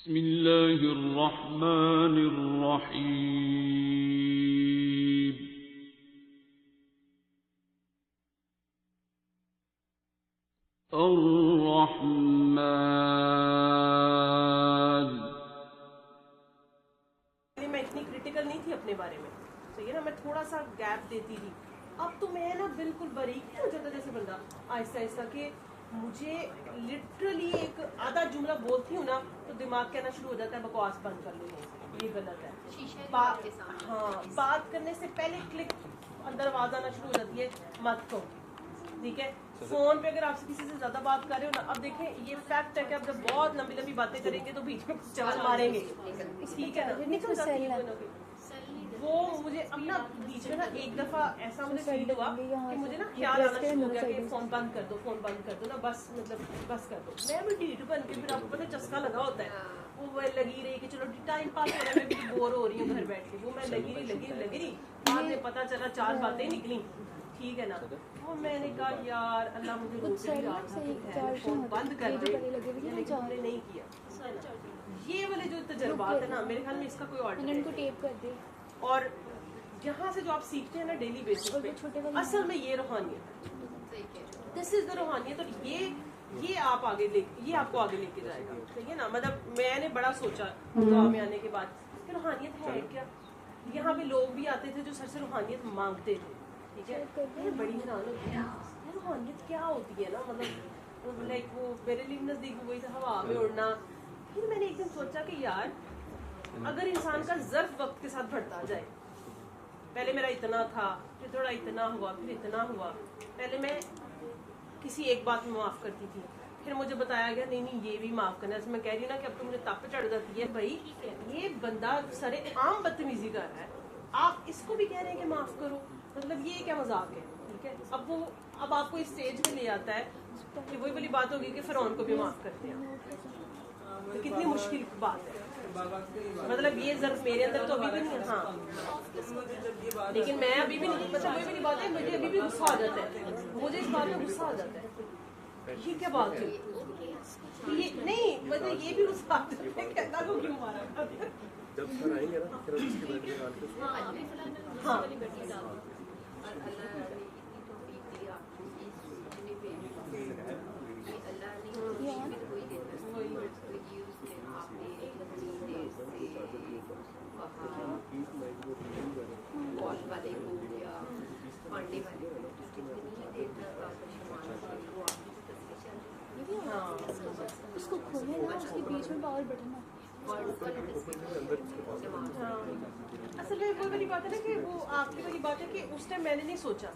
بسم اللہ الرحمن الرحیم الرحمن. میں اتنی کرٹیکل نہیں تھی اپنے بارے میں، صحیح ہے نا، میں تھوڑا سا گیپ دیتی تھی. اب تو میں نا بالکل باریک ہو جاتا جیسے بندہ آہستہ آہستہ، کہ مجھے لٹرلی ایک آدھا جملہ بولتی ہوں نا تو دماغ کہنا شروع ہو جاتا ہے بکواس بند کر لو، یہ غلط ہے. ہاں، بات کرنے سے پہلے کلک اندر آواز آنا شروع ہو جاتی ہے مت کو. ٹھیک ہے، فون پہ اگر آپ سے کسی سے زیادہ بات کر رہے ہو نا، اب دیکھیں یہ فیکٹ ہے کہ اب جب بہت لمبی لمبی باتیں کریں گے تو بیچ میں چول ماریں گے. ٹھیک ہے نا، نکل جاتی ہے وہ. مجھے اب نا بیچ میں نا ایک دفعہ ایسا مجھے فیل ہوا کہ مجھے نا خیال آنا شروع ہو گیا کہ فون بند کر دو، فون بند کر دو نا، بس مطلب بس کر دو. میں بھی ڈیٹ بن کے پھر آپ کو پتہ چسکا لگا ہوتا ہے، وہ لگی رہی کہ چلو ٹائم پاس ہو رہا ہے، میں بھی بور ہو رہی ہوں گھر بیٹھ کے. وہ میں لگی رہی بعد میں پتہ چلا 4 باتیں نکلی. ٹھیک ہے نا، وہ میں نے کہا یار اللہ مجھے روکے بھی رہا تھا کہ فون بند کر دے، لیکن ہم نے نہیں کیا. یہ والے جو تجربات ہیں نا، میرے خیال میں اس کا کوئی اور نہیں. اور یہاں سے جو آپ سیکھتے ہیں نا ڈیلی بیسس پہ، اصل میں یہ روحانیت ہے. دس از دا روحانیت. اور یہ آپ آگے یہ آپ کو آگے لے کے جائے گا. ٹھیک ہے نا، مطلب میں نے بڑا سوچا دعا میں آنے کے بعد کہ روحانیت ہے کیا. یہاں پہ لوگ بھی آتے تھے جو سر سے روحانیت مانگتے تھے. ٹھیک ہے، میں بڑی حیران ہوتی ہے روحانیت کیا ہوتی ہے نا، مطلب لائک وہ میرے لیے نزدیک وہی تھا ہوا میں اڑنا. پھر میں نے ایک دن سوچا کہ یار اگر انسان کا ظرف وقت کے ساتھ بڑھتا جائے، پہلے میرا اتنا تھا، پھر تھوڑا اتنا ہوا، پھر اتنا ہوا. پہلے میں کسی ایک بات میں معاف کرتی تھی، پھر مجھے بتایا گیا نہیں یہ بھی معاف کرنا ہے. میں کہہ رہی ہوں نا کہ اب تو مجھے تپ چڑھ جاتی ہے، بھائی یہ بندہ سرے عام بدتمیزی کر رہا ہے، آپ اس کو بھی کہہ رہے ہیں کہ معاف کرو، مطلب یہ کیا مذاق ہے. ٹھیک ہے، اب آپ کو اس اسٹیج میں لے آتا ہے کہ وہی والی بات ہوگی کہ فرعون کو بھی معاف کرتے ہیں. تو کتنی مشکل بات ہے. مطلب یہ ضرور میرے اندر تو ابھی بھی نہیں ہے، ہاں، لیکن میں ابھی بھی نہیں، مطلب وہی والی بات ہے، مجھے ابھی بھی غصہ آ جاتا ہے. مجھے اس بات میں غصہ آ جاتا ہے، یہ کیا بات ہے. یہ نہیں، مطلب یہ بھی غصہ آ جاتا ہے کہ اللہ کو کیوں مارا. جب سر آئیں گے نا پھر اس کے بعد ہاں اس کو کھولے نا، اس کے بیچ میں پاور بٹن ہے. اصل میں وہ والی بات ہے نا کہ وہ آپ کی والی بات ہے کہ اس ٹائم میں نے نہیں سوچا.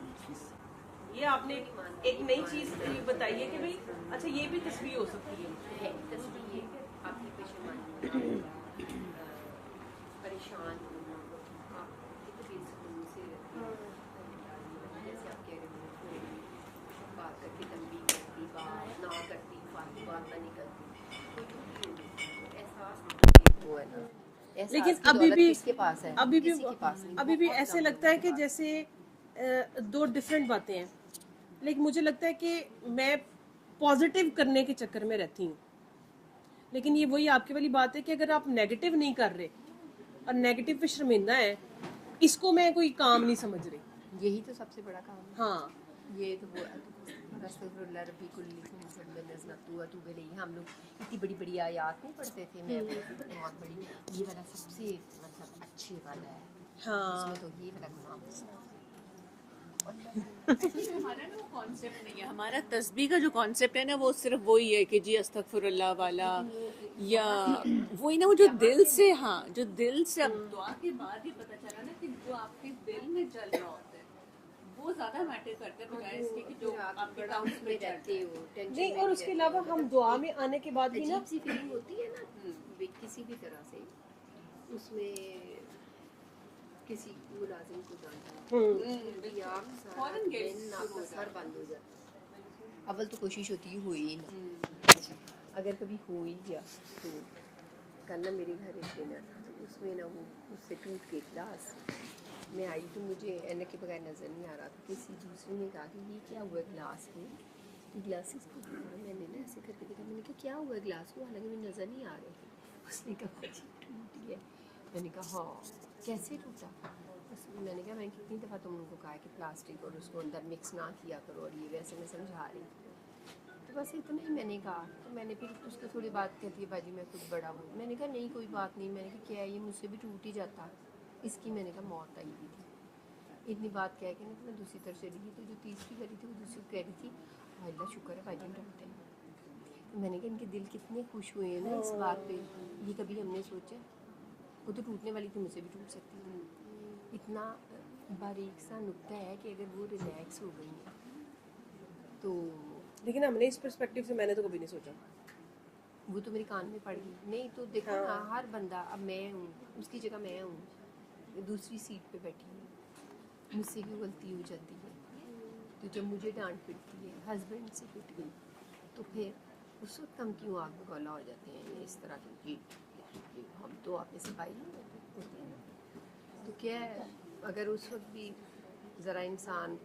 یہ آپ نے ایک نئی چیز بتائی ہے کہ بھائی اچھا یہ بھی تصویر ہو سکتی ہے. پریشان ہونا، آپ بے سکون سے جیسے آپ کہہ رہے ہو بات کر کے تنبیہ کرتی، بات نہ کرتی، فالتو بات نہ نکلتی، احساس وہ ہے نا. لیکن ابھی بھی ایسے لگتا ہے کہ جیسے دو ڈفرینٹ باتیں ہیں. لیکن مجھے لگتا ہے کہ میں پازیٹیو کرنے کے چکر میں رہتی ہوں، لیکن یہ وہی آپ کی والی بات ہے کہ اگر آپ نیگیٹو نہیں کر رہے اور نیگیٹو پہ شرمندہ ہے، اس کو میں کوئی کام نہیں سمجھ رہی. یہی تو سب سے بڑا کام ہے. ہاں، یہ تو استغفر اللہ ربی کل ہم لوگ اتنی بڑی بڑی آیات نہیں پڑھتے تھے. میں بہت بڑی، یہ والا سب سے مطلب اچھے والا ہے. ہاں، اس میں تو یہ والا کام ہمارا نا وہ کانسیپٹ نہیں ہے. ہمارا تسبیح کا جو کانسیپٹ ہے نا وہ صرف وہی ہے کہ جی استغفر اللہ والا، یا وہی نا وہ جو دل سے، ہاں جو دل سے. اب دعا کے بعد ہی پتہ چلا نا کہ جو آپ کے دل میں چل رہا ہوتا ہے وہ زیادہ میٹر کرتا ہے بجائے اس کے کہ جو آپ کے ٹاؤنس میں رہتے ہو. نہیں، اور اس کے علاوہ ہم دعا میں آنے کے بعد بھی نا عجیب سی فیلنگ ہوتی ہے نا کسی بھی طرح سے. اس میں کسی ملازم کو جانتا ہے سر بند ہو جاتا ہے. اول تو کوشش ہوتی ہے ہوئی ہی نا. اگر کبھی ہو ہی گیا تو کل نا میرے گھر ایک ڈنر تھا، اس میں نا وہ اس سے ٹوٹ کے گلاس میں آئی تو مجھے اینا کے بغیر نظر نہیں آ رہا تھا. کسی دوسرے نے کہا کہ یہ کیا ہوا گلاس میں، گلاسز کو میں نے نا ایسے کر کے دیکھا. میں نے کہا کیا ہوا گلاس کو، حالانکہ مجھے نظر نہیں آ رہے تھے. उसने कहा जी टूटी है। मैंने कहा हाँ, कैसे टूटा? मैंने कहा मैं कितनी दफ़ा तुम लोगों को कहा है कि प्लास्टिक और उसको अंदर मिक्स ना किया करो, और ये वैसे मैं समझा रही थी। तो बस इतना ही मैंने कहा। तो मैंने फिर उसको थोड़ी बात कहती है बाजी मैं कुछ बड़ा हूँ। मैंने कहा नहीं कोई बात नहीं। मैंने कहा क्या है ये मुझसे भी टूट ही जाता, इसकी मैंने कहा मौत आई हुई थी। इतनी बात कह के ना तो मैं दूसरी तरफ चली गई। तो जो तीसरी करी थी वो दूसरी कह रही थी अल्लाह शुक्र है बाजी डरते हैं। तो मैंने कहा इनके दिल कितने खुश हुए हैं ना इस बात पे, ये कभी हमने सोचा? वो तो टूटने वाली थी, मुझसे भी टूट सकती है। इतना बारीक सा नुक्ता है कि अगर वो रिलैक्स हो गई है तो। लेकिन हमने इस पर्सपेक्टिव से मैंने तो कभी नहीं सोचा। वो तो मेरे कान में पड़ गई। नहीं तो देखो ना, हर बंदा, अब मैं हूँ उसकी जगह, मैं हूँ दूसरी सीट पे बैठी हूँ, मुझसे भी गलती हो जाती है। तो जब मुझे डांट पिटती है, हस्बैंड से पिट गई, तो फिर उस वक्त हम क्यों आग बगौला हो जाते हैं इस तरह की? हम तो आप में से भाई होते हैं ना। तो क्या है, अगर उस वक्त भी ज़रा इंसान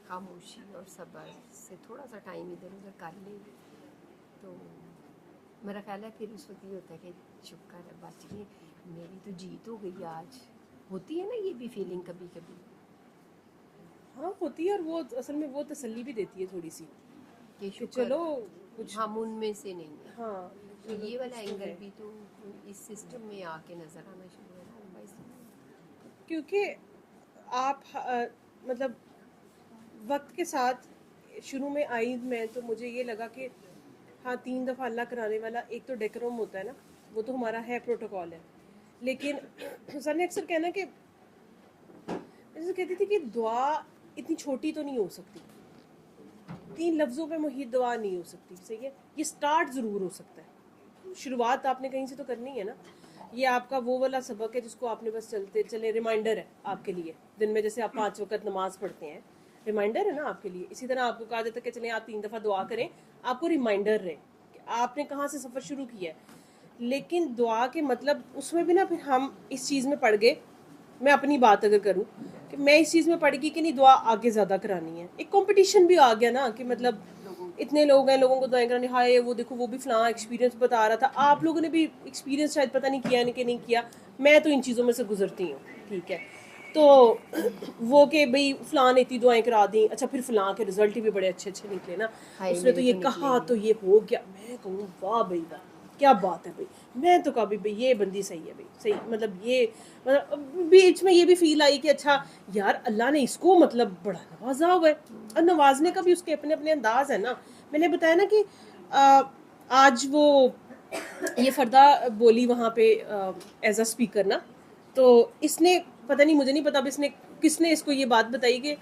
खामोशी और सब्र से थोड़ा सा टाइम इधर उधर कर ले तो मेरा ख्याल है फिर उस वक्त ये होता है कि शुक्र है बच गई, मेरी तो जीत हो गई आज। होती है ना ये भी फीलिंग कभी कभी। हाँ होती है, और वो असल में वो तसल्ली भी देती है थोड़ी सी कि कि चलो कुछ। हम उनमें से नहीं है। हाँ तो ये वाला एंगल भी तो इस सिस्टम में आके नज़र आना शुरू हुआ ना भाई। क्योंकि आप मतलब वक्त के साथ शुरू में आई मैं तो मुझे ये लगा कि हाँ 3 दफ़ा अल्लाह कराने वाला एक तो डेकोरम होता है ना, वो तो हमारा है, प्रोटोकॉल है। लेकिन सर ने अक्सर कहना कि जैसे कहती थी कि दुआ इतनी छोटी तो नहीं हो सकती, 3 लफ्ज़ों पे मुहित दुआ नहीं हो सकती। सही है, ये स्टार्ट ज़रूर हो सकता है, शुरुआत आपने कहीं से तो करनी है ना। ये आपका वो वाला सबक है जिसको आपने बस चलते चले, रिमाइंडर है आपके लिए। दिन में जैसे आप 5 वक्त नमाज पढ़ते हैं, रिमाइंडर है ना आपके लिए। इसी तरह आपको कहा जाता है कि चलें आप 3 दफ़ा दुआ करें, आपको रिमाइंडर रहे कि आपने कहाँ से सफ़र शुरू किया है। लेकिन दुआ के मतलब उसमें भी ना फिर हम इस चीज़ में पड़ गए। मैं अपनी बात अगर करूँ कि मैं इस चीज़ में पड़ गई कि नहीं दुआ आगे ज़्यादा करानी है। एक कंपटीशन भी आ गया ना कि मतलब इतने लोग हैं, लोगों को दुआएं करानी, हाय वो देखो वो भी फलां एक्सपीरियंस बता रहा था। आप लोगों ने भी एक्सपीरियंस शायद पता नहीं किया कि नहीं किया, मैं तो इन चीज़ों में से गुजरती हूँ, ठीक है। तो वो कि भाई फलां ने इतनी दुआएं करा दी, अच्छा फिर फलां के रिजल्ट भी बड़े अच्छे अच्छे निकले ना, उसने तो ये कहा तो ये हो गया। मैं कहूँ वाह भाई वाह क्या बात है भाई। मैं तो कभी भाई ये बंदी सही है भाई, सही मतलब ये मतलब बीच में ये भी फील आई कि अच्छा यार अल्लाह ने इसको मतलब बड़ा नवाजा हुआ है। और नवाजने का भी उसके अपने अपने अंदाज है ना। मैंने बताया ना कि आज वो ये फरदा बोली वहाँ पे एज अ स्पीकर ना, तो इसने पता नहीं, मुझे नहीं पता अब इसने किसने इसको ये बात बताई कि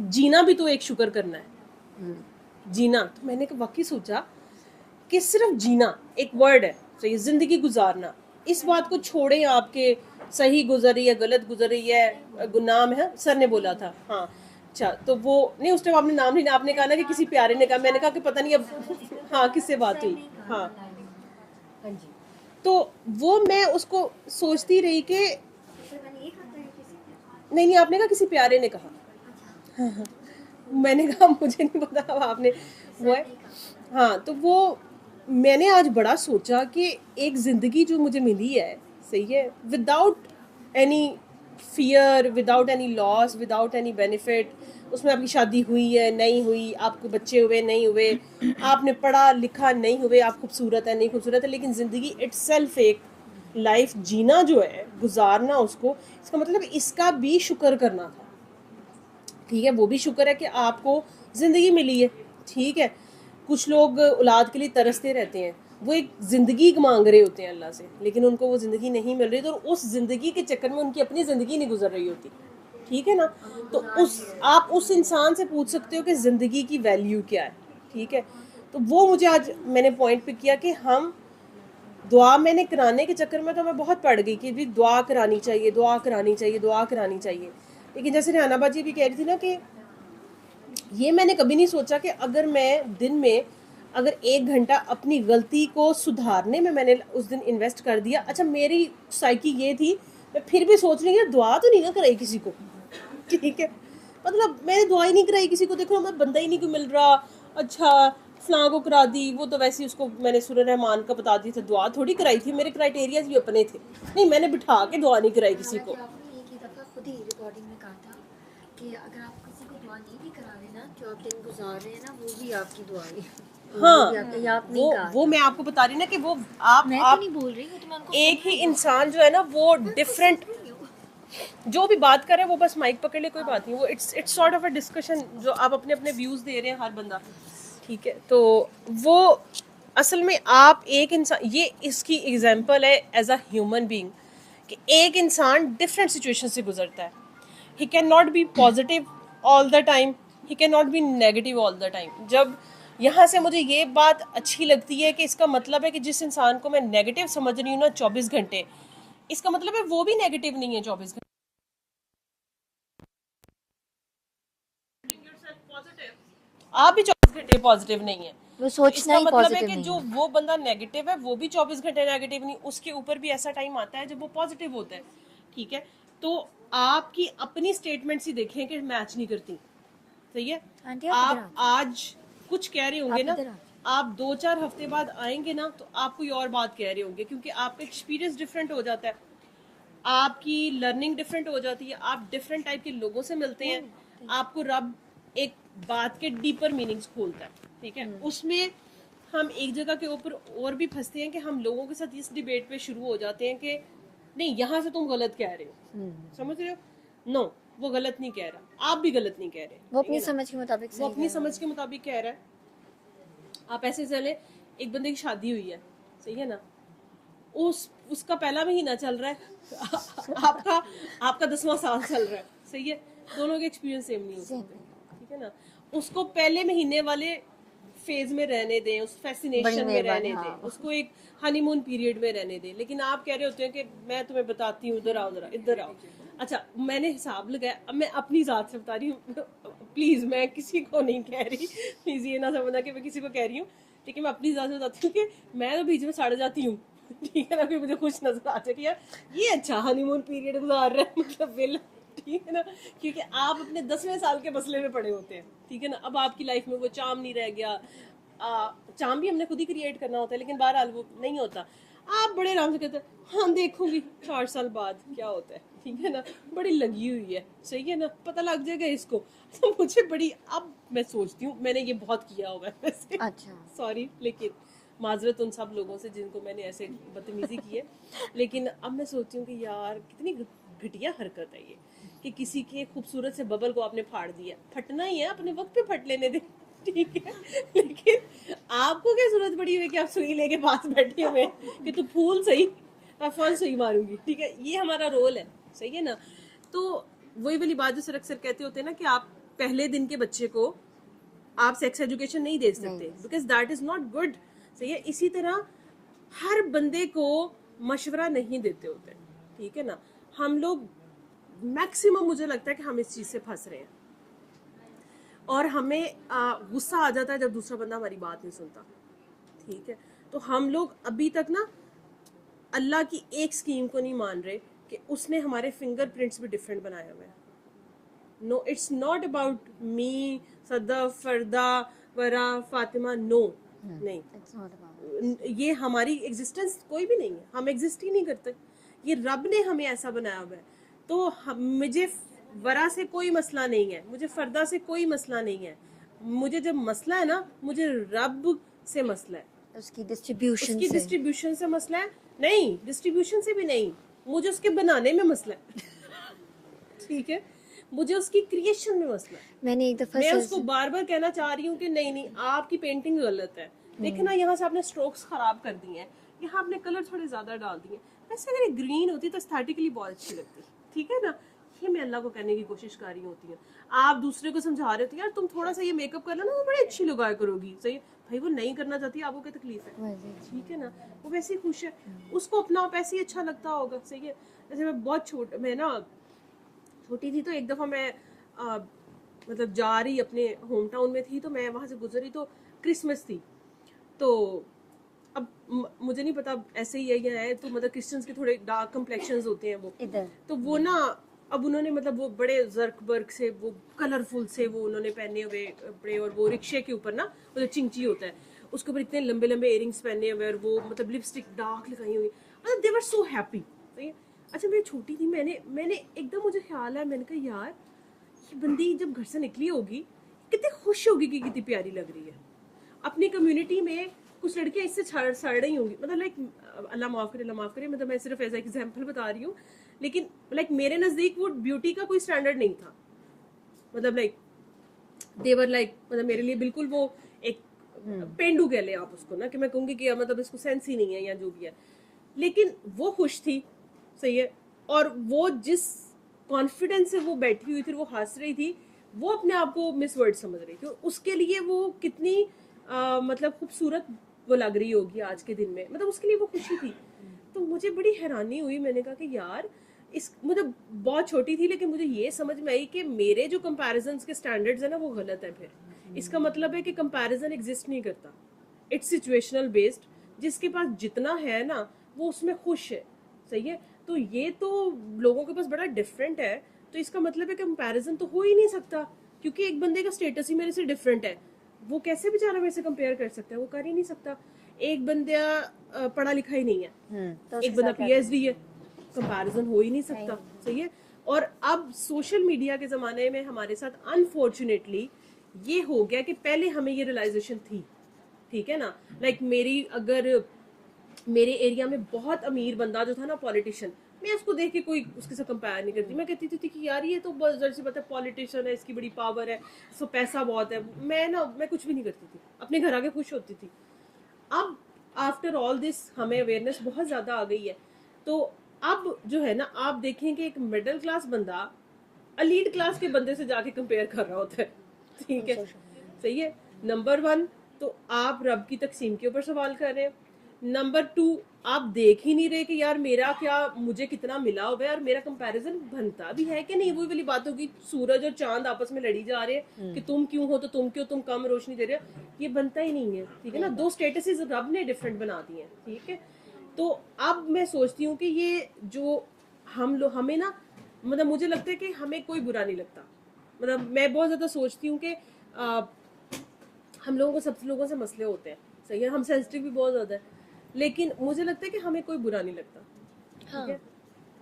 जीना भी तो एक शुक्र करना है, जीना। तो मैंने वाकई सोचा कि सिर्फ जीना एक वर्ड है, सही ज़िंदगी गुजारना, इस बात को छोड़ें आपके सही गुजर रही है गलत गुजर रही है गुनाम है। सर ने बोला था हाँ अच्छा, तो वो नहीं उस टाइम आपने नाम नहीं, आपने कहा ना कि किसी प्यारे ने कहा, मैंने कहा कि पता नहीं अब हाँ किससे बात हुई। हाँ हाँ जी। तो वो मैं उसको सोचती रही कि नहीं आपने कहा किसी प्यारे ने कहा। हाँ, मैंने कहा मुझे नहीं पता, अब आपने वो है। हाँ तो वो मैंने आज बड़ा सोचा कि एक ज़िंदगी जो मुझे मिली है, सही है, without any fear, without any loss, without any benefit. उसमें आपकी शादी हुई है नहीं हुई, आपको बच्चे हुए नहीं हुए, आपने पढ़ा लिखा नहीं हुए, आप खूबसूरत है नहीं खूबसूरत है, लेकिन ज़िंदगी इट्सेल्फ एक लाइफ जीना जो है, गुजारना उसको, इसका मतलब इसका भी शुक्र करना था। ठीक है, वो भी शुक्र है कि आपको ज़िंदगी मिली है। ठीक है, कुछ लोग औलाद के लिए तरसते रहते हैं, वो एक ज़िंदगी मांग रहे होते हैं अल्लाह से, लेकिन उनको वो ज़िंदगी नहीं मिल रही, तो उस ज़िंदगी के चक्कर में उनकी अपनी ज़िंदगी नहीं गुजर रही होती। ठीक है ना, तो आप उस इंसान से पूछ सकते हो कि ज़िंदगी की वैल्यू क्या है। ठीक है, तो वो मुझे आज मैंने पॉइंट पे किया कि हम दुआ मैंने कराने के चक्कर में तो मैं बहुत पड़ गई कि भी दुआ करानी चाहिए, दुआ करानी चाहिए, दुआ करानी चाहिए। लेकिन जैसे रेहाना बाजी भी कह रही थी ना कि ये मैंने कभी नहीं सोचा कि अगर मैं दिन में अगर 1 घंटा अपनी गलती को सुधारने में मैंने उस दिन इन्वेस्ट कर दिया। अच्छा मेरी साइकी ये थी, मैं फिर भी सोच रही हूँ दुआ तो नहीं ना कराई किसी को। ठीक है, मतलब मैंने दुआ ही नहीं कराई किसी को, देखो मैं बंदा ही नहीं कोई मिल रहा, अच्छा फलां को करा दी, वो तो वैसे ही उसको मैंने सूरह रहमान का बता दी थी, दुआ थोड़ी कराई थी, मेरे क्राइटेरियाज भी अपने थे, नहीं मैंने बिठा के दुआ नहीं कराई किसी को। आपने एक ही दफ़ा खुद ही रिकॉर्डिंग में कहा था कि अगर आप किसी को दुआ नहीं भी करा रहे ना, जो आप दिन गुजार रहे हैं ना, वो भी आपकी दुआ है। हाँ, वो मैं आपको बता रही ना कि वो आप नहीं बोल रही, वो तो मैं उनको एक ही इंसान जो है ना वो डिफरेंट, जो भी बात करे वो बस माइक पकड़ ले, कोई बात नहीं, वो it's sort of a discussion, जो आप अपने अपने व्यूज दे रहे हैं हर बंदा, ठीक है। तो वो असल में आप एक इंसान, ये इसकी एग्जांपल है एज अ ह्यूमन बीइंग कि एक इंसान डिफरेंट सिचुएशन से गुजरता है। He can not be positive all the time, he can not be negative all the time. जब यहाँ से मुझे ये बात अच्छी लगती है कि इसका मतलब है कि जिस इंसान को मैं नेगेटिव समझ रही हूँ ना 24 घंटे, इसका मतलब है वो भी नेगेटिव नहीं है 24 घंटे, आप भी 24 घंटे पॉजिटिव नहीं है। वो सोचना इसका ही मतलब है पॉजिटिव कि नहीं जो वो बंदा नेगेटिव है वो भी 24 घंटे नेगेटिव नहीं, उसके ऊपर भी ऐसा टाइम आता है जब वो पॉजिटिव होता है, ठीक है। तो आपकी अपनी स्टेटमेंट्स ही देखें कि मैच नहीं करती, सही है। आंटी, आप आज कुछ कह रहे होंगे ना, इधर आ। आप 2-4 हफ्ते बाद आएंगे ना तो आप कोई और बात कह रहे होंगे, क्योंकि आपका एक्सपीरियंस डिफरेंट हो जाता है, आपकी लर्निंग डिफरेंट हो जाती है, आप डिफरेंट टाइप के लोगों से मिलते हैं, आपको रब एक बात के डीपर मीनिंग्स खोलता है, ठीक है। उसमें हम एक जगह के ऊपर और भी फंसते हैं कि हम लोगों के साथ इस डिबेट पे शुरू हो जाते हैं कि नहीं यहाँ से तुम गलत कह रहे हो, समझ रहे हो, नो वो गलत नहीं कह रहा, आप भी गलत नहीं कह रहे, वो अपनी समझ के मुताबिक वो अपनी समझ के मुताबिक कह रहा है। आप ऐसे चले, एक बंदे की शादी हुई है, सही है ना, उसका पहला महीना चल रहा है, आपका 10वां साल चल रहा है, सही है, दोनों के एक्सपीरियंस सेम नहीं हो सकते, ठीक है ना। उसको पहले महीने वाले फेज में रहने दें, उस फैसिनेशन में रहने दें, उसको एक हनीमून पीरियड में रहने दें, लेकिन आप कह रहे होते हैं कि मैं तुम्हें बताती हूँ, इधर आओ जरा, इधर आओ। अच्छा, मैंने हिसाब लगाया, अब मैं अपनी ज़ात से बता रही हूँ, प्लीज़ मैं किसी को नहीं कह रही, प्लीज़ ये ना समझना कि मैं किसी को कह रही हूँ, ठीक है। मैं अपनी ज़ात से बताती हूँ कि मैं तो बीच में सड़ जाती हूँ, ठीक है ना, फिर मुझे खुश नजर आ जाए कि यार ये अच्छा हनीमून पीरियड गुजार रहा है, मतलब वेल, ठीक है ना, क्योंकि आप अपने 10वें साल के मसले में पड़े होते हैं, ठीक है ना। अब आपकी लाइफ में वो चाम नहीं रह गया, चाम भी हमने खुद ही क्रिएट करना होता है, लेकिन बहरहाल वो नहीं होता। आप बड़े आराम से कहते हैं हाँ देखूंगी 4 साल बाद क्या होता है, ठीक है ना, बड़ी लगी हुई है, सही है ना, पता लग जाएगा इसको। तो मुझे बड़ी, अब मैं सोचती हूँ, मैंने ये बहुत किया हुआ है वैसे, अच्छा सॉरी, लेकिन माजरत उन सब लोगों से जिनको मैंने ऐसे बदतमीजी की है, लेकिन अब मैं सोचती हूँ कि यार कितनी घटिया हरकत है ये कि किसी के खूबसूरत से बबल को आपने फाड़ दिया, फटना ही है, अपने वक्त पे फट लेने दे, ठीक है, लेकिन आपको क्या जरूरत पड़ी हुई कि आप सुई लेके पास बैठे हुए कि तू फूल सही, मैं फल सुई मारूंगी, ठीक है, ये हमारा रोल है, सही है ना। तो वही वाली बात जो सर अक्सर कहते होते हैं ना कि आप पहले दिन के बच्चे को आप सेक्स एजुकेशन नहीं दे सकते, because that is not good, सही है। इसी तरह हर बंदे को मशवरा नहीं देते होते, ठीक है ना। हम लोग मैक्सिमम, मुझे लगता है कि हम इस चीज़ से फंस रहे हैं, और हमें गुस्सा आ जाता है जब दूसरा बंदा हमारी बात नहीं सुनता, ठीक है। तो हम लोग अभी तक ना अल्लाह की एक स्कीम को नहीं मान रहे कि उसने हमारे फिंगरप्रिंट्स भी डिफरेंट बनाए हुए हैं। No, it's not about me, Sadaf, Farda, Wara, Fatima, no, नहीं, ये हमारी एग्जिस्टेंस कोई भी नहीं है, हम एग्जिस्ट ही नहीं करते, ये रब ने हमें ऐसा बनाया हुआ है। तो मुझे वरा से कोई मसला नहीं है, मुझे फरदा से कोई मसला नहीं है, मुझे जब मसला है ना, मुझे रब से मसला है, उसकी डिस्ट्रीब्यूशन से मसला है, नहीं डिस्ट्रीब्यूशन से भी नहीं, मुझे उसके बनाने में मसला है, ठीक है, मुझे उसकी क्रिएशन में मसला है। मैंने एक दफा मैं उसको बार बार कहना चाह रही हूँ कि नहीं आपकी पेंटिंग गलत है, देखे ना यहाँ से आपने स्ट्रोक्स खराब कर दिए हैं, यहाँ आपने कलर थोड़े ज्यादा डाल दिए, वैसे अगर ये ग्रीन होती तो एस्थेटिकली बहुत अच्छी लगती, ठीक है ना। ये मैं अल्लाह को कहने की कोशिश कर रही होती है, आप दूसरे को समझा रहे होते यार तुम थोड़ा सा ये मेकअप कर लो ना, वो बड़ी अच्छी लगाया करोगी, सही है भाई, वो नहीं करना चाहती, आपको क्या तकलीफ है, ठीक है ना, वो वैसे ही खुश है, उसको अपना आप ऐसे ही अच्छा लगता होगा, सही है। जैसे मैं ना छोटी थी, तो एक दफ़ा मैं मतलब जा रही अपने होम टाउन में थी, तो मैं वहाँ से गुजरी तो क्रिसमस थी, तो अब मुझे नहीं पता ऐसे ही है या है, तो मतलब क्रिश्चियंस के थोड़े डार्क कम्प्लेक्शंस होते हैं वो, तो वो ना अब उन्होंने मतलब वो बड़े जर्क बर्क से वो कलरफुल से वो उन्होंने पहने हुए कपड़े, और वो रिक्शे के ऊपर ना वो जो चिंची होता है उसके ऊपर इतने लंबे लंबे इयरिंग्स पहने हुए, और वो मतलब लिपस्टिक डार्क लगाई हुई, मतलब दे वर सो हैप्पी। सही है। अच्छा मैं छोटी थी, मैंने एकदम मुझे ख्याल है, मैंने कहा यार ये बंदी जब घर से निकली होगी कितनी खुश होगी कि कितनी प्यारी लग रही है। अपनी कम्युनिटी में कुछ लड़कियां इससे सड़ रही होंगी, मतलब लाइक अल्लाह माफ करे, मतलब मैं सिर्फ एज एग्जाम्पल बता रही हूँ, लेकिन लाइक मेरे नजदीक वो ब्यूटी का कोई स्टैंडर्ड नहीं था, मतलब लाइक देवर लाइक मतलब मेरे लिए बिल्कुल वो एक पेंडू कह ले आप उसको ना, कि मैं कहूंगी कि मतलब इसको सेंस ही नहीं है या जो भी है, लेकिन वो खुश थी। सही है। और वो जिस कॉन्फिडेंस से वो बैठी हुई थी, वो हंस रही थी, वो अपने आप को मिस वर्ल्ड समझ रही थी, उसके लिए वो कितनी मतलब खूबसूरत वो लग रही होगी आज के दिन में, मतलब उसके लिए वो खुशी थी। तो मुझे बड़ी हैरानी हुई, मैंने कहा कि यार इस मतलब बहुत छोटी थी, लेकिन मुझे ये समझ में आई कि मेरे जो कंपैरिजन्स के स्टैंडर्ड्स है ना वो गलत है। फिर इसका मतलब है कि कंपैरिजन एग्जिस्ट नहीं करता, इट्स सिचुएशनल बेस्ड। जिसके पास जितना है ना वो उसमें खुश है। सही है। तो ये तो लोगों के पास बड़ा डिफरेंट है, तो इसका मतलब है कंपैरिजन तो हो ही नहीं सकता, क्योंकि एक बंदे का स्टेटस ही मेरे से डिफरेंट है, वो कैसे बेचारा मेरे से कंपेयर कर सकता है, वो कर ही नहीं सकता। एक बंदा पढ़ा लिखा ही नहीं है, एक बंदा PhD है, कंपैरिजन हो ही नहीं सकता। सही है। और अब सोशल मीडिया के जमाने में हमारे साथ अनफॉर्चुनेटली ये हो गया कि पहले हमें ये रियलाइजेशन थी, ठीक है ना, लाइक मेरे एरिया में बहुत अमीर बंदा जो था ना पॉलिटिशियन, मैं उसको देख के कोई उसके साथ कंपेयर नहीं करती, मैं कहती थी कि यार ये तो बस जैसे पता है पॉलिटिशियन है, इसकी बड़ी पावर है, इसको पैसा बहुत है, मैं कुछ भी नहीं करती थी, अपने घर आके खुश होती थी। अब आफ्टर ऑल दिस हमें अवेयरनेस बहुत ज्यादा आ गई है, तो अब जो है ना आप देखें कि एक मिडिल क्लास बंदा एलीट क्लास के बंदे से जाके कंपेयर कर रहा होता है, ठीक है। सही है। नंबर 1 तो आप रब की तकसीम के ऊपर सवाल कर रहे हैं, नंबर 2 आप देख ही नहीं रहे कि यार मेरा क्या, मुझे कितना मिला हुआ है और मेरा कंपैरिजन बनता भी है कि नहीं। वही वाली बात होगी, सूरज और चांद आपस में लड़ी जा रहे हैं कि तुम क्यों हो तो तुम कम रोशनी दे रहे हो, ये बनता ही नहीं है, ठीक है ना। 2 स्टेटसेस रब ने डिफरेंट बना दिए हैं, ठीक है। तो अब मैं सोचती हूँ कि ये जो हमें ना मतलब मुझे लगता है कि हमें कोई बुरा नहीं लगता, मतलब मैं बहुत ज्यादा सोचती हूँ कि हम लोगों को सब लोगों से मसले होते हैं, सही है, हम सेंसिटिव भी बहुत ज्यादा है, लेकिन मुझे लगता है कि हमें कोई बुरा नहीं लगता, ठीक है।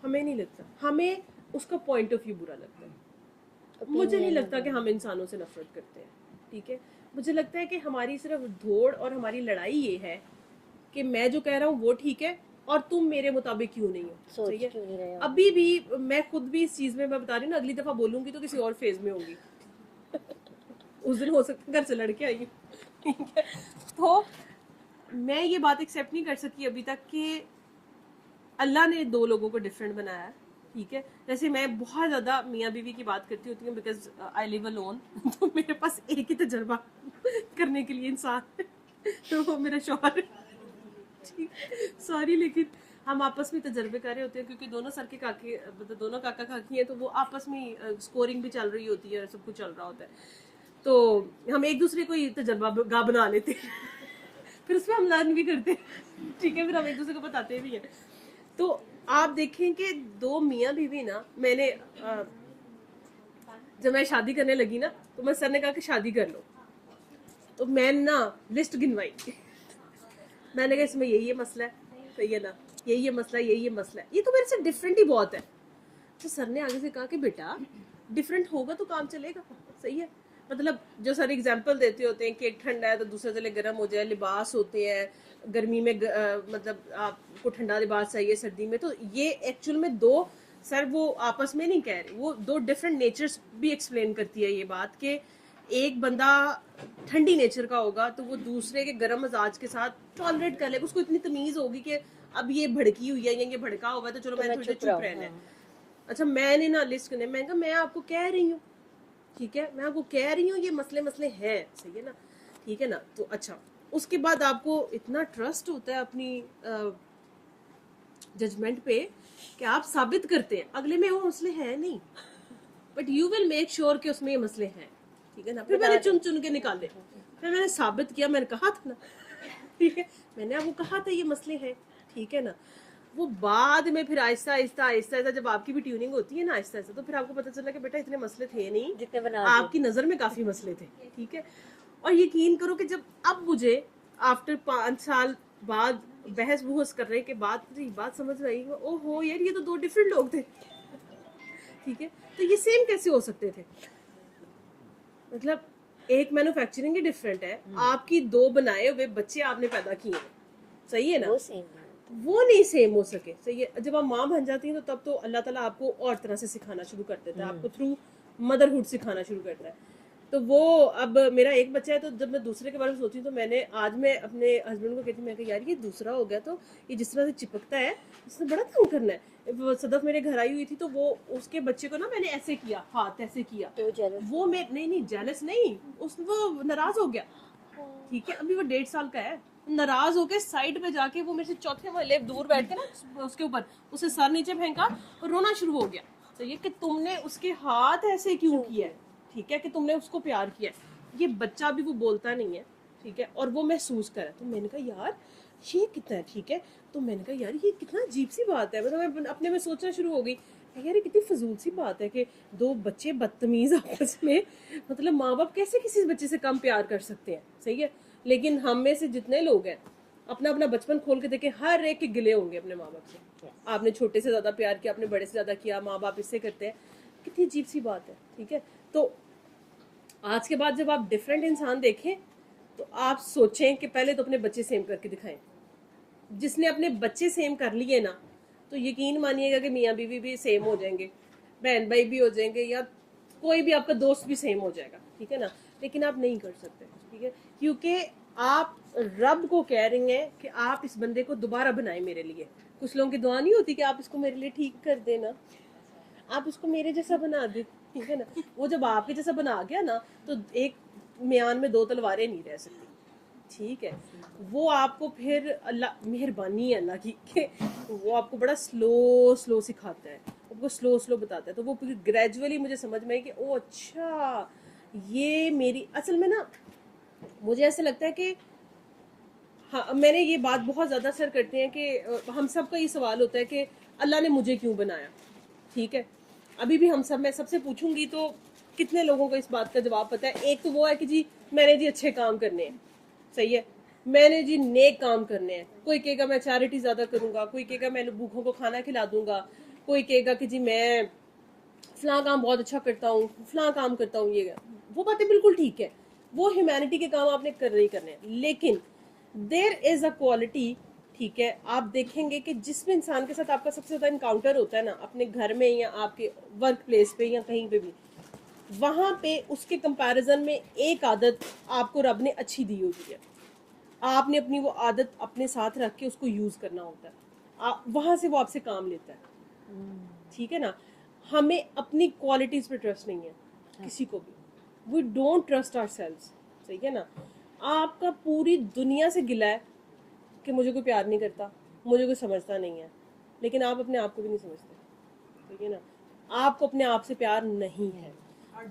हमें नहीं लगता, हमें उसका पॉइंट ऑफ व्यू बुरा लगता है। मुझे नहीं लगता कि हम इंसानों से नफरत करते हैं, ठीक है। मुझे लगता है कि हमारी सिर्फ दौड़ और हमारी लड़ाई ये है कि मैं जो कह रहा हूँ वो ठीक है और तुम मेरे मुताबिक क्यों नहीं हो, सही है। अभी भी मैं खुद भी इस चीज में मैं बता रही हूँ ना, अगली दफा बोलूंगी तो किसी और फेज में होंगी उस दिन हो सकता है घर से लड़के आई, ठीक है। तो मैं ये बात एक्सेप्ट नहीं कर सकी अभी तक कि अल्लाह ने 2 लोगों को डिफरेंट बनाया है, ठीक है। जैसे मैं बहुत ज्यादा मियाँ बीवी की बात करती होती हूँ बिकॉज आई लिव अलोन, तो मेरे पास एक ही तजर्बा करने के लिए इंसान है, तो वो मेरा शौहर, सॉरी, लेकिन हम आपस में तजर्बे कर रहे होते हैं क्योंकि दोनों सर के काके मतलब दोनों काका काकी हैं, तो वो आपस में स्कोरिंग भी चल रही होती है, सब कुछ चल रहा होता है, तो हम एक दूसरे को ही तजर्बा गा बना लेते हैं फिर उसमें हम लर्न भी करते हैं, ठीक है, फिर हम एक दूसरे को बताते भी हैं। तो आप देखें कि 2 मियाँ बीवी ना, मैंने जब मैं शादी करने लगी ना तो मैं सर ने कहा कि शादी कर लो, तो मैं ना लिस्ट गिनवाई मैंने कहा इसमें यही मसला है, सही है ना, यही मसला है, यही मसला है, ये तो मेरे से डिफरेंट ही बहुत है। तो सर ने आगे से कहा कि बेटा डिफरेंट होगा तो काम चलेगा, सही है। मतलब जो सर एग्जांपल देते होते हैं कि एक ठंडा है तो दूसरे चले गर्म हो जाए, लिबास होते हैं, गर्मी में मतलब आपको ठंडा लिबास चाहिए, सर्दी में, तो ये एक्चुअल में 2 सर वो आपस में नहीं कह रहे, वो 2 डिफरेंट नेचर्स भी एक्सप्लेन करती है ये बात कि एक बंदा ठंडी नेचर का होगा तो वो दूसरे के गर्म मिजाज के साथ टॉलरेट कर लेगा, उसको इतनी तमीज होगी कि अब ये भड़की हुई है या ये भड़का हुआ है तो चलो मैं थोड़ी देर चुप रहना है। अच्छा मैंने ना लिस्ट करने, मैं कहा मैं आपको कह रही हूँ, ठीक है, मैं आपको कह रही हूँ ये मसले हैं, सही है ना, ठीक है ना। तो अच्छा उसके बाद आपको इतना ट्रस्ट होता है अपनी जजमेंट पे कि आप साबित करते हैं अगले में वो मसले हैं नहीं, but you will make sure कि उसमें ये मसले हैं, ठीक है ना। फिर मैंने चुन के निकाले, फिर मैंने साबित किया, मैंने कहा था ना, ठीक है, मैंने आपको कहा था ये मसले हैं, ठीक है ना। वो बाद में फिर आहिस्ता आहिस्ता जब आपकी भी ट्यूनिंग होती है ना आहिस्ता आहिस्ता, तो फिर आपको पता चला कि बेटा इतने मसले थे नहीं जितने बना आपकी नजर में काफी मसले थे, ठीक है। और यकीन करो कि जब अब मुझे आफ्टर 5 साल बाद बहस बहस करने के बाद मुझे ये बात समझ में आई, ओहो यार ये तो 2 डिफरेंट लोग थे, ठीक है। तो ये सेम कैसे हो सकते थे? मतलब एक मैन्युफैक्चरिंग ही डिफरेंट है, आपकी 2 बनाए हुए बच्चे आपने पैदा किए हैं, सही है ना, वो सेम है। वो नहीं सेम हो सके, सही है। जब आप माँ बन जाती हैं तो तब तो अल्लाह ताला आपको और तरह से सिखाना शुरू कर देता है, आपको थ्रू मदरहुड सिखाना शुरू करता है। तो वो अब मेरा एक बच्चा है, तो जब मैं दूसरे के बारे में सोची तो मैं अपने हस्बैंड को कहती, मैं कहा यार ये दूसरा हो गया, तो ये जिस तरह से चिपकता है इसने बड़ा तंग करना है। वो सदफ मेरे घर आई हुई थी, तो वो उसके बच्चे को ना मैंने ऐसे किया, हाथ ऐसे किया, तो जेलस वो मैं नहीं जेलस नहीं, वो नाराज हो गया, ठीक है। अभी वो 1.5 साल का है, नाराज होके साइड पे जाके वो मेरे से चौथे महले दूर बैठ के ना उसके ऊपर उसे सर नीचे फेंका और रोना शुरू हो गया। तो ये कि तुमने उसके हाथ ऐसे क्यों किया है, ठीक है, कि तुमने उसको प्यार किया है। ये बच्चा भी वो बोलता नहीं है, ठीक है, और वो महसूस करे। तो मैंने कहा यार ये कितना, ठीक है, तो मैंने कहा यार ये कितना अजीब सी बात है। मतलब मैं अपने में सोचना शुरू हो गई यार ये कितनी फजूल सी बात है कि 2 बच्चे बदतमीज आपस में, मतलब माँ बाप कैसे किसी बच्चे से कम प्यार कर सकते हैं, सही है। लेकिन हम में से जितने लोग हैं अपना अपना बचपन खोल के देखें, हर एक के गिले होंगे अपने माँ बाप से। आपने छोटे से ज्यादा प्यार किया, आपने बड़े से ज्यादा किया, माँ बाप इससे करते हैं, कितनी अजीब सी बात है, ठीक है। तो आज के बाद जब आप डिफरेंट इंसान देखें तो आप सोचें कि पहले तो अपने बच्चे सेम करके दिखाएं। जिसने अपने बच्चे सेम कर लिए ना, तो यकीन मानिएगा कि मियाँ बीवी भी सेम हो जाएंगे, बहन भाई भी हो जाएंगे, या कोई भी आपका दोस्त भी सेम हो जाएगा, ठीक है ना। लेकिन आप नहीं कर सकते, ठीक है, क्योंकि आप रब को कह रही हैं कि आप इस बंदे को दोबारा बनाए मेरे लिए। कुछ लोगों की दुआ नहीं होती कि आप इसको मेरे लिए ठीक कर देना, आप इसको मेरे जैसा बना दे, ठीक है ना। वो जब आपके जैसा बना गया ना, तो एक म्यान में 2 तलवारें नहीं रह सकती, ठीक है। वो आपको फिर अल्लाह मेहरबानी है अल्लाह की कि वो आपको बड़ा स्लो सिखाता है, आपको स्लो बताता है। तो वो फिर ग्रेजुअली मुझे समझ में आई कि ओ अच्छा ये मेरी असल में ना, मुझे ऐसा लगता है कि हाँ, मैंने ये बात बहुत ज़्यादा असर करती है कि हम सब का ये सवाल होता है कि अल्लाह ने मुझे क्यों बनाया, ठीक है। अभी भी मैं सबसे पूछूंगी तो कितने लोगों को इस बात का जवाब पता है। एक तो वो है कि जी मैंने जी अच्छे काम करने हैं, सही है, मैंने जी नेक काम करने हैं। कोई कहेगा मैं चैरिटी ज़्यादा करूँगा, कोई कहेगा मैं भूखों को खाना खिला दूंगा, कोई कहेगा कि जी मैं फलां काम बहुत अच्छा करता हूँ, फलां काम करता हूँ। ये वो बातें बिल्कुल ठीक है, वो ह्यूमैनिटी के काम आपने करने ही करने हैं। लेकिन देयर इज अ क्वालिटी, ठीक है, आप देखेंगे कि जिस भी इंसान के साथ आपका सबसे ज़्यादा इनकाउंटर होता है ना, अपने घर में या आपके वर्क प्लेस पे या कहीं पे भी, वहाँ पे उसके कंपैरिजन में एक आदत आपको रब ने अच्छी दी होती है। आपने अपनी वो आदत अपने साथ रख के उसको यूज़ करना होता है, वहाँ से वो आपसे काम लेता है, ठीक है ना। हमें अपनी क्वालिटीज़ पे ट्रस्ट नहीं है किसी को भी, वी डोंट ट्रस्ट आवरसेल्व्स, सही है ना। आपका पूरी दुनिया से गिला है कि मुझे कोई प्यार नहीं करता, मुझे कोई समझता नहीं है, लेकिन आप अपने आप को भी नहीं समझते, ठीक है ना। आपको अपने आप से प्यार नहीं है।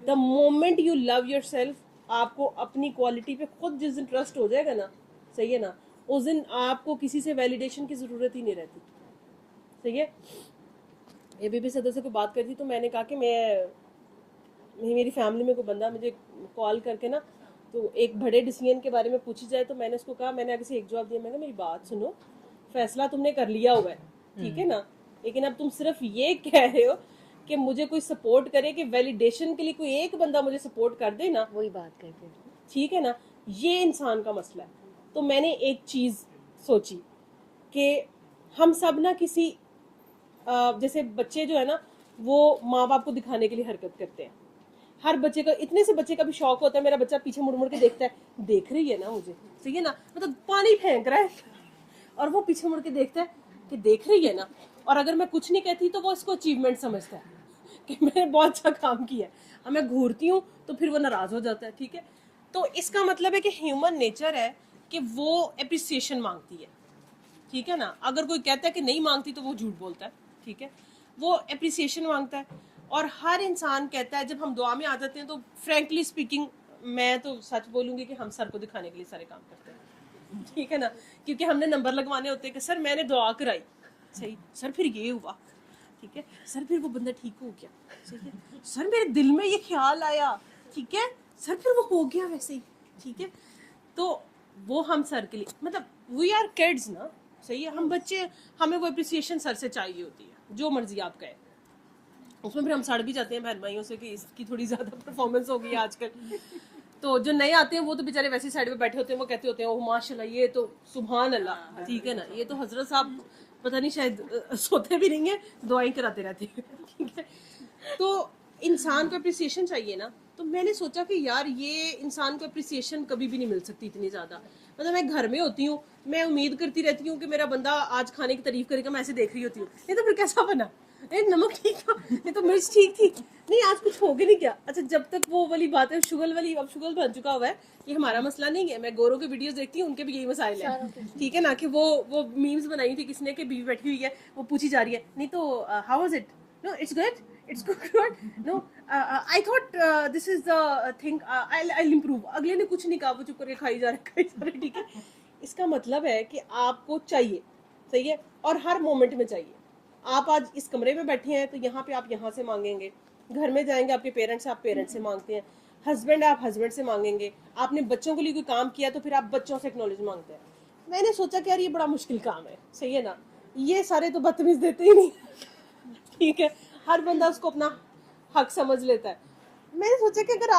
The moment you love your self, आपको अपनी क्वालिटी पे खुद जिस दिन ट्रस्ट हो जाएगा ना, सही है ना, उस दिन आपको किसी से वैलिडेशन की ज़रूरत ही नहीं रहती, सही है। ये बीबी सदस्य को बात करती तो मैंने कहा कि मेरी फैमिली में कोई बंदा मुझे कॉल करके ना तो एक बड़े डिसीजन के बारे में पूछी जाए, तो मैंने उसको कहा, मैंने आगे से एक जवाब दिया, मैंने मेरी बात सुनो, फैसला तुमने कर लिया हुआ है, ठीक है ना, लेकिन अब तुम सिर्फ ये कह रहे हो कि मुझे कोई सपोर्ट करे, कि वैलिडेशन के लिए कोई एक बंदा मुझे सपोर्ट कर दे ना, वही बात करके, ठीक है ना, ये इंसान का मसला है। तो मैंने एक चीज़ सोची कि हम सब ना किसी जैसे बच्चे जो है ना वो माँ बाप को दिखाने के लिए हरकत करते हैं। हर बच्चे का, इतने से बच्चे का भी शौक होता है, मेरा बच्चा पीछे मुड़ मुड़ के देखता है, देख रही है ना मुझे, सही है ना, मतलब पानी फेंक रहा है और वो पीछे मुड़ के देखता है कि देख रही है ना, और अगर मैं कुछ नहीं कहती तो वो इसको अचीवमेंट समझता है कि मैंने बहुत अच्छा काम किया है। अब मैं घूरती हूँ तो फिर वो नाराज हो जाता है, ठीक है। तो इसका मतलब है कि ह्यूमन नेचर है कि वो एप्रिसिएशन मांगती है, ठीक है ना। अगर कोई कहता है कि नहीं मांगती तो वो झूठ बोलता है, ठीक है, वो एप्रिसिएशन मांगता है। और हर इंसान कहता है, जब हम दुआ में आ जाते हैं तो फ्रैंकली स्पीकिंग मैं तो सच बोलूँगी कि हम सर को दिखाने के लिए सारे काम करते हैं, ठीक है ना, क्योंकि हमने नंबर लगवाने होते हैं कि सर मैंने दुआ कराई, सही, सर फिर ये हुआ, ठीक है सर, फिर वो बंदा ठीक हो गया, सही है सर, मेरे दिल में ये ख्याल आया, ठीक है सर, फिर वो हो गया वैसे ही, ठीक है। तो वो हम सर के लिए, मतलब वी आर किड्स ना, सही है, हम बच्चे, हमें वो अप्रिसिएशन सर से चाहिए होती है, जो मर्जी आप कहें। उसमें फिर हम सड़ भी जाते हैं बहन भाइयों से कि इसकी थोड़ी ज़्यादा परफॉर्मेंस हो गई है आजकल। तो जो नए आते हैं वो तो बेचारे वैसी साइड पे बैठे होते हैं, वो कहते होते हैं ओह माशाल्लाह, ये तो सुभान अल्लाह, ठीक है ना, ये तो हजरत साहब पता नहीं शायद सोते भी नहीं है, दुआएं कराते रहते हैं, ठीक है। तो इंसान को अप्रिसिएशन चाहिए ना, तो मैंने सोचा कि यार ये इंसान को अप्रिसिएशन कभी भी नहीं मिल सकती इतनी ज़्यादा। मतलब मैं घर में होती हूँ, मैं उम्मीद करती रहती हूँ कि मेरा बंदा आज खाने की तारीफ करेगा, मैं ऐसे देख रही होती हूँ, नहीं तो फिर कैसा बना, नमक ठीक था, नहीं तो मिर्च ठीक थी, नहीं आज कुछ हो गया नहीं क्या। अच्छा जब तक वो वाली बात है शुगर वाली, अब शुगर बन चुका हुआ है, ये हमारा मसला नहीं है। मैं गोरों के वीडियोस देखती हूँ, उनके भी यही मसाइल है, ठीक है ना, कि वो मीम्स बनाई थी किसने, कि बीवी बैठी हुई है, वो पूछी जा रही है, नहीं तो how was it, no it's good, it's good, no I thought this is the thing, I will improve. अगले ने कुछ नहीं कहा, वो चुप करके खाई जा रहे, ठीक है। इसका मतलब है कि आपको चाहिए, सही है, और हर मोमेंट में चाहिए। आप आज इस कमरे में बैठे हैं तो यहाँ पे आप यहाँ से मांगेंगे, घर में जाएंगे आपके पेरेंट्स से, आप पेरेंट्स से मांगते हैं, हस्बैंड आप हस्बैंड से मांगेंगे, आपने बच्चों के लिए कोई काम किया तो फिर आप बच्चों से एक्नॉलेज मांगते हैं। मैंने सोचा कि यार ये बड़ा मुश्किल काम है, सही है ना, ये सारे तो बदतमीज देते ही नहीं, ठीक है, हर बंदा उसको अपना हक समझ लेता है। मैंने सोचा कि अगर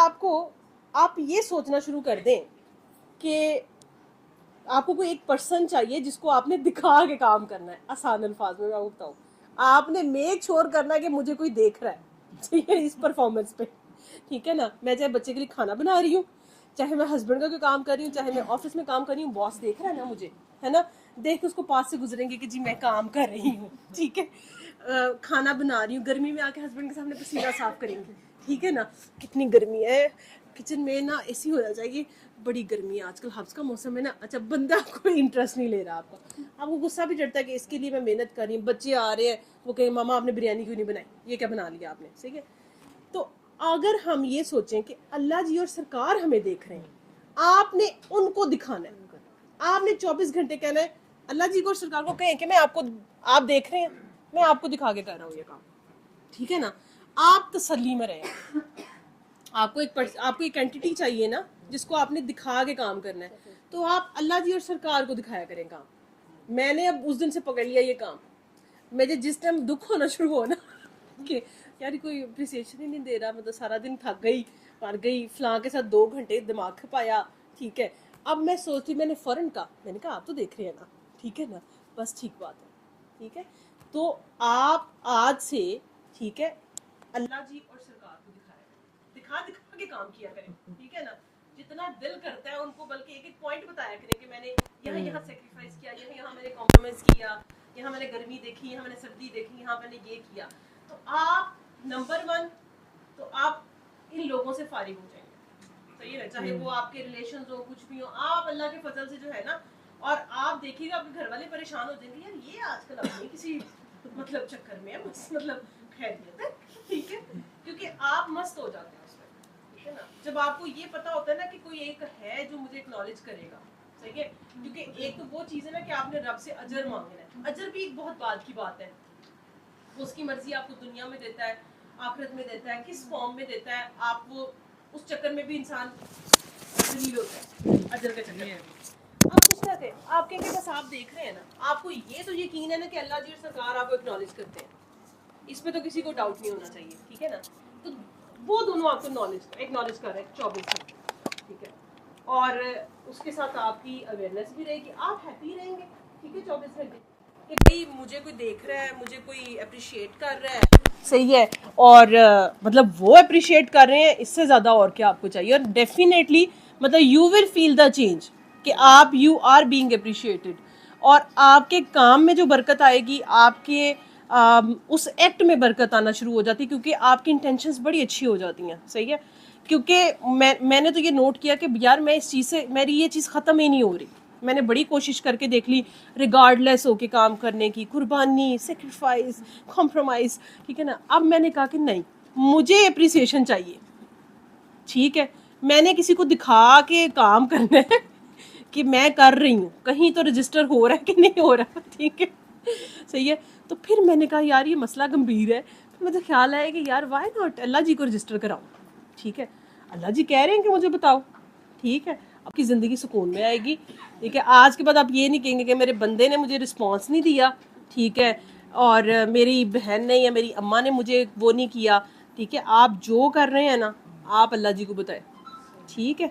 आप ये सोचना शुरू कर दें कि आपको कोई एक पर्सन चाहिए जिसको आपने दिखा के काम करना है, आसान अल्फाज में मैं आपको बताऊँ, आपने मेक श्योर करना है कि मुझे कोई देख रहा है, ठीक है, इस परफॉर्मेंस पे, ठीक है ना। मैं चाहे बच्चे के लिए खाना बना रही हूँ, चाहे मैं हस्बैंड का कोई काम कर रही हूँ, चाहे मैं ऑफिस में काम कर रही हूँ, बॉस देख रहा है ना मुझे, है ना, देख के उसको पास से गुजरेंगे कि जी मैं काम कर रही हूँ, ठीक है। खाना बना रही हूँ, गर्मी में आके हस्बैंड के सामने पसीना साफ करेंगे, ठीक है ना, कितनी गर्मी है किचन में ना, ऐसी होना चाहिए, बड़ी गर्मी है आजकल, हब्स का मौसम है ना। अच्छा बंदा कोई इंटरेस्ट नहीं ले रहा आपको गुस्सा भी चढ़ता है कि इसके लिए मैं मेहनत कर रही हूँ, बच्चे आ रहे हैं, वो कहें मामा आपने बिरयानी क्यों नहीं बनाई, ये क्या बना लिया आपने, ठीक है। तो अगर हम ये सोचें कि अल्लाह जी और सरकार हमें देख रहे हैं, आपने उनको दिखाना है, आपने 24 घंटे कहना है, अल्लाह जी को और सरकार को कहें कि आप देख रहे हैं, मैं आपको दिखा के कर रहा हूँ ये काम, ठीक है ना। आप तसल्ली में रहें, आपको एक एंटिटी चाहिए ना जिसको आपने दिखा के काम करना है, तो आप अल्लाह जी और सरकार को दिखाया करें काम। मैंने अब उस दिन से पकड़ लिया ये काम, मुझे जिस टाइम दुख होना शुरू हो ना कि यार कोई अप्रिसिएशन ही नहीं दे रहा, मतलब सारा दिन थक गई, मर गई, फलां के साथ 2 घंटे दिमाग खपाया, ठीक है, अब मैं सोचती, मैंने फौरन कहा, मैंने कहा आप तो देख रहे हैं ना, ठीक है ना, बस ठीक बात है, ठीक है। तो आप आज से, ठीक है, अल्लाह जी और सरकार को दिखा के काम किया करें, ठीक है ना। जितना दिल करता है उनको बल्कि एक पॉइंट बताया करें कि मैंने यहाँ सेक्रीफाइस किया, यहाँ मैंने कॉम्प्रोमाइज किया, यहाँ मैंने गर्मी देखी, यहाँ मैंने सर्दी देखी, यहाँ मैंने ये किया। तो आप नंबर 1 तो आप इन लोगों से फारिग हो जाएंगे, सही है, चाहे वो आपके रिलेशन हो, कुछ भी हो, आप अल्लाह के फजल से जो है ना, और आप देखिएगा आपके घर वाले परेशान हो जाएंगे, यार ये आजकल अपनी किसी मतलब चक्कर में है, बस मतलब खैरियत है, ठीक है, क्योंकि आप मस्त हो जाते हैं उसमें, ठीक है ना। जब आपको ये पता होता है ना कि कोई एक है जो मुझे एक्नॉलेज करेगा, सही है, क्योंकि एक तो वो चीज़ है ना कि आपने रब से अजर मांगना है, अजर भी एक बहुत बात की बात है, उसकी मर्जी आपको दुनिया में देता है, आखिरत में देता है, किस फॉर्म में देता है, आप वो उस चक्कर में भी इंसान जलील होता है, अजर का चक्कर है। आप कुछ ना थे, आप कहेंगे बस आप देख रहे हैं ना, आपको ये तो यकीन है ना कि अल्लाह जी और सरकार आपको एक्नॉलेज करते हैं, इस पे तो किसी को डाउट नहीं होना चाहिए, ठीक है ना। तो वो दोनों आपको एक्नॉलेज कर रहे हैं 24 घंटे, ठीक है, और उसके साथ आपकी अवेयरनेस भी रहेगी, आप हैप्पी रहेंगे, ठीक है, 24 घंटे कि भाई मुझे कोई देख रहा है, मुझे कोई अप्रिशिएट कर रहा है, सही है, और मतलब वो अप्रिशिएट कर रहे हैं, इससे ज़्यादा और क्या आपको चाहिए। और डेफिनेटली मतलब you will feel the change कि आप यू आर बीइंग अप्रिशिएटेड, और आपके काम में जो बरकत आएगी, आपके उस एक्ट में बरकत आना शुरू हो जाती है, क्योंकि आपकी इंटेंशंस बड़ी अच्छी हो जाती हैं, सही है। क्योंकि मैंने तो ये नोट किया कि यार मैं इस चीज़ से, मेरी ये चीज़ ख़त्म ही नहीं हो रही, मैंने बड़ी कोशिश करके देख ली रिगार्डलेस होके काम करने की, कुर्बानी, सेक्रीफाइस, कॉम्प्रोमाइज़, ठीक है ना। अब मैंने कहा कि नहीं, मुझे अप्रिसिएशन चाहिए, ठीक है, मैंने किसी को दिखा के काम करना है कि मैं कर रही हूँ, कहीं तो रजिस्टर हो रहा है कि नहीं हो रहा, ठीक है। صحیح ہے. تو پھر میں نے کہا یار یہ مسئلہ گمبھیر ہے. پھر مجھے خیال آیا کہ یار وائی ناٹ اللہ جی کو رجسٹر کراؤ. ٹھیک ہے, اللہ جی کہہ رہے ہیں کہ مجھے بتاؤ. ٹھیک ہے, آپ کی زندگی سکون میں آئے گی. ٹھیک ہے, آج کے بعد آپ یہ نہیں کہیں گے کہ میرے بندے نے مجھے رسپانس نہیں دیا. ٹھیک ہے, اور میری بہن نے یا میری اماں نے مجھے وہ نہیں کیا. ٹھیک ہے, آپ جو کر رہے ہیں نا آپ اللہ جی کو بتائیں. ٹھیک ہے,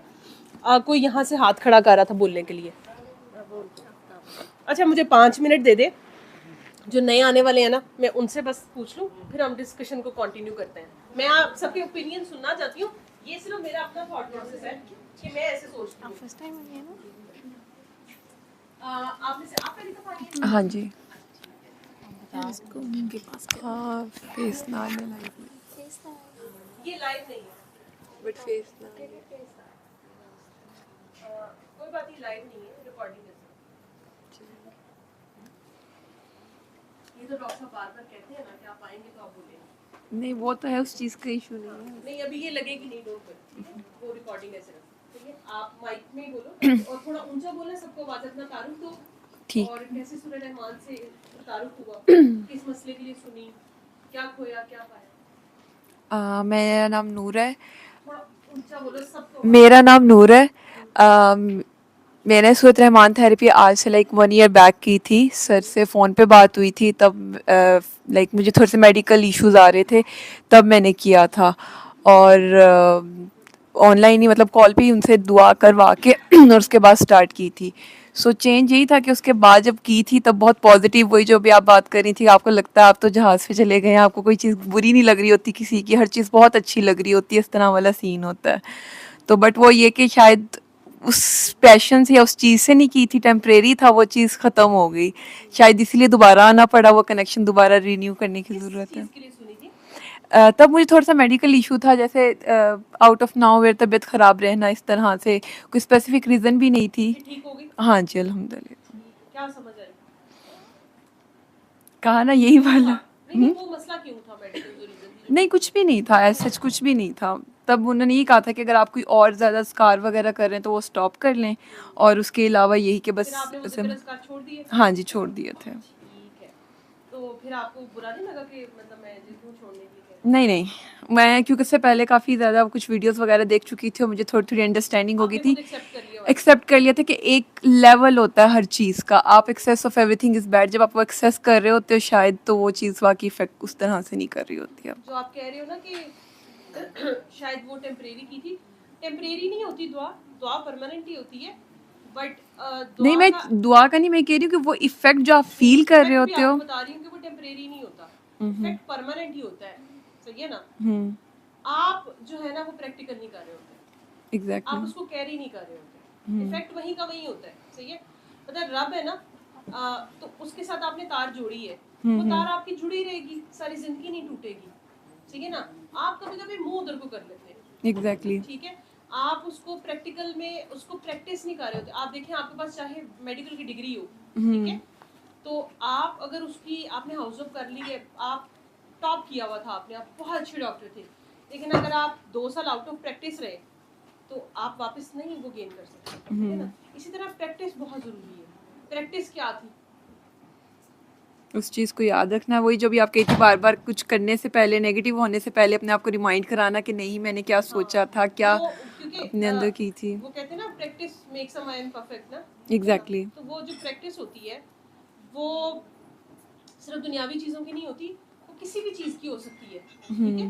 کوئی یہاں سے ہاتھ کھڑا کر رہا تھا بولنے کے لیے. اچھا مجھے 5 منٹ دے دے, جو نئے آنے والے ہیں نا میں ان سے بس پوچھ لوں, پھر ہم ڈسکشن کو کنٹینیو کرتے ہیں. میں آپ سب کے اوپینین سننا چاہتی ہوں. یہ صرف میرا اپنا تھاٹ پروسیس ہے کہ میں ایسے سوچتی ہوں. فرسٹ ٹائم آئی ہے نا. آپ میں سے آپ پہلی دفعہ آئی ہیں؟ ہاں جی. اس کو ان کے پاس ہاں فیس نام ہے یہ لائیو نہیں ہے. بٹ فیس نام کوئی بات نہیں, لائیو نہیں ہے, ریکارڈنگ ہے. یہ تو ڈاکٹر صاحب بار بار کہتے ہیں نا کہ آپ آئیں گے تو آپ بولیں. نہیں, وہ تو ہے, اس چیز کا ایشو نہیں ہے. نہیں ابھی یہ لگے گی نہیں ڈوٹ پر, وہ ریکارڈنگ ہے صرف. ٹھیک ہے, آپ مائک میں ہی بولو اور تھوڑا اونچا بولیں, سب کو آواز اپنا تعارف دو. ٹھیک. اور کیسے سورہ رحمان سے تعارف ہوا, کس مسئلے کے لیے سنی, کیا کھویا کیا پایا. میرا نام نور ہے. تھوڑا اونچا بولو سب کو. میرا نام نور ہے. میں نے سورۃ رحمان تھراپی آج سے لائک 1 year بیک کی تھی. سر سے فون پہ بات ہوئی تھی, تب لائک مجھے تھوڑے سے میڈیکل ایشوز آ رہے تھے, تب میں نے کیا تھا. اور آن لائن ہی مطلب کال پہ ہی ان سے دعا کروا کے اور اس کے بعد اسٹارٹ کی تھی. سو چینج یہی تھا کہ اس کے بعد جب کی تھی تب بہت پازیٹیو, وہی جو بھی آپ بات کر رہی تھی, آپ کو لگتا ہے آپ تو جہاز پہ چلے گئے ہیں, آپ کو کوئی چیز بری نہیں لگ رہی ہوتی کسی کی, ہر چیز بہت اچھی لگ رہی ہوتی ہے, اس طرح والا سین ہوتا ہے. تو بٹ وہ یہ کہ شاید اس پیشن سے یا اس چیز سے نہیں کی تھی, ٹیمپریری تھا, وہ چیز ختم ہو گئی شاید, اسی لیے دوبارہ آنا پڑا, وہ کنیکشن دوبارہ رینیو کرنے کی ضرورت ہے. تب مجھے تھوڑا سا میڈیکل ایشو تھا, جیسے آؤٹ آف ناؤ ویئر طبیعت خراب رہنا, اس طرح سے کوئی اسپیسیفک ریزن بھی نہیں تھی. ہاں جی الحمد للہ. کیا سمجھ آئی؟ کہا نا یہی والا. وہ مسئلہ کیوں تھا میڈیکل ریزن؟ نہیں کچھ بھی نہیں تھا, ایسا کچھ بھی نہیں تھا. تب انہوں نے یہ کہا تھا کہ اگر آپ کوئی اور زیادہ اسکار وغیرہ کر رہے ہیں تو وہ اسٹاپ کر لیں, اور اس کے علاوہ یہی کہ بس. ہاں جی چھوڑ دیے تھے. تو پھر آپ کو برا نہیں لگا کہ مطلب میں کیوں چھوڑنے کے لیے؟ نہیں, میں کیونکہ اس سے پہلے کافی زیادہ کچھ ویڈیوز وغیرہ دیکھ چکی تھی, اور مجھے تھوڑی انڈرسٹینڈنگ ہو گئی تھی, ایکسیپٹ کر لیا تھا کہ ایک لیول ہوتا ہے ہر چیز کا. آپ access of every thing is bad, جب آپ وہ ایکسیس کر رہے ہوتے ہو شاید, تو وہ چیز واقعی افیکٹ اس طرح سے نہیں کر رہی ہوتی ہے. جو آپ کہہ رہے ہو نا کہ شاید وہ ٹیمپریری کی تھی, ٹیمپریری نہیں ہوتی دعا پرماننٹ ہی ہوتی ہے. بٹ نہیں, میں دعا کا نہیں, میں کہہ رہی ہوں کہ وہ ایفیکٹ جو آپ فیل کر رہے ہوتے ہو, بتا رہی ہوں کہ وہ ٹیمپریری نہیں ہوتا, ایفیکٹ پرماننٹ ہی ہوتا ہے. صحیح ہے نا. آپ جو ہے نا وہ پریکٹیکل نہیں کر رہے ہوتے, ایگزیکٹلی آپ اس کو کیری نہیں کر رہے ہوتے, ایفیکٹ وہیں کا وہیں ہوتا ہے. صحیح ہے, مطلب رب ہے نا, تو اس کے ساتھ آپ نے تار جوڑی ہے, وہ تار آپ کی جڑی رہے گی, ساری زندگی نہیں ٹوٹے گی. ٹھیک ہے نا. آپ کبھی کبھی منہ ادھر کو کر لیتے ہیں. ایگزیکٹلی. ٹھیک ہے, آپ اس کو پریکٹیکل میں اس کو پریکٹس نہیں کر رہے ہوتے. آپ دیکھیں آپ کے پاس چاہے میڈیکل کی ڈگری ہو, ٹھیک ہے, تو آپ اگر اس کی آپ نے ہاؤس آف کر لی ہے, آپ ٹاپ کیا ہوا تھا, آپ نے, آپ بہت اچھے ڈاکٹر تھے, لیکن اگر آپ 2 سال آؤٹ آف پریکٹس رہے تو آپ واپس نہیں وہ گین کر سکتے. ٹھیک ہے نا. اسی طرح پریکٹس بہت ضروری ہے. پریکٹس کیا تھی؟ اس چیز کو یاد رکھنا, وہی جو بھی آپ کہی تھی, بار بار کچھ کرنے سے پہلے, نیگیٹو ہونے سے پہلے اپنے آپ کو ریمائنڈ کرانا کہ نہیں میں نے کیا سوچا تھا, کیا اپنے اندر کی تھی. وہ کہتے ہیں نا practice makes a man perfect نا. ایگزیکٹلی. تو وہ جو پریکٹس ہوتی ہے وہ صرف دنیاوی چیزوں کی نہیں ہوتی, وہ کسی بھی چیز کی ہو سکتی ہے. ٹھیک ہے,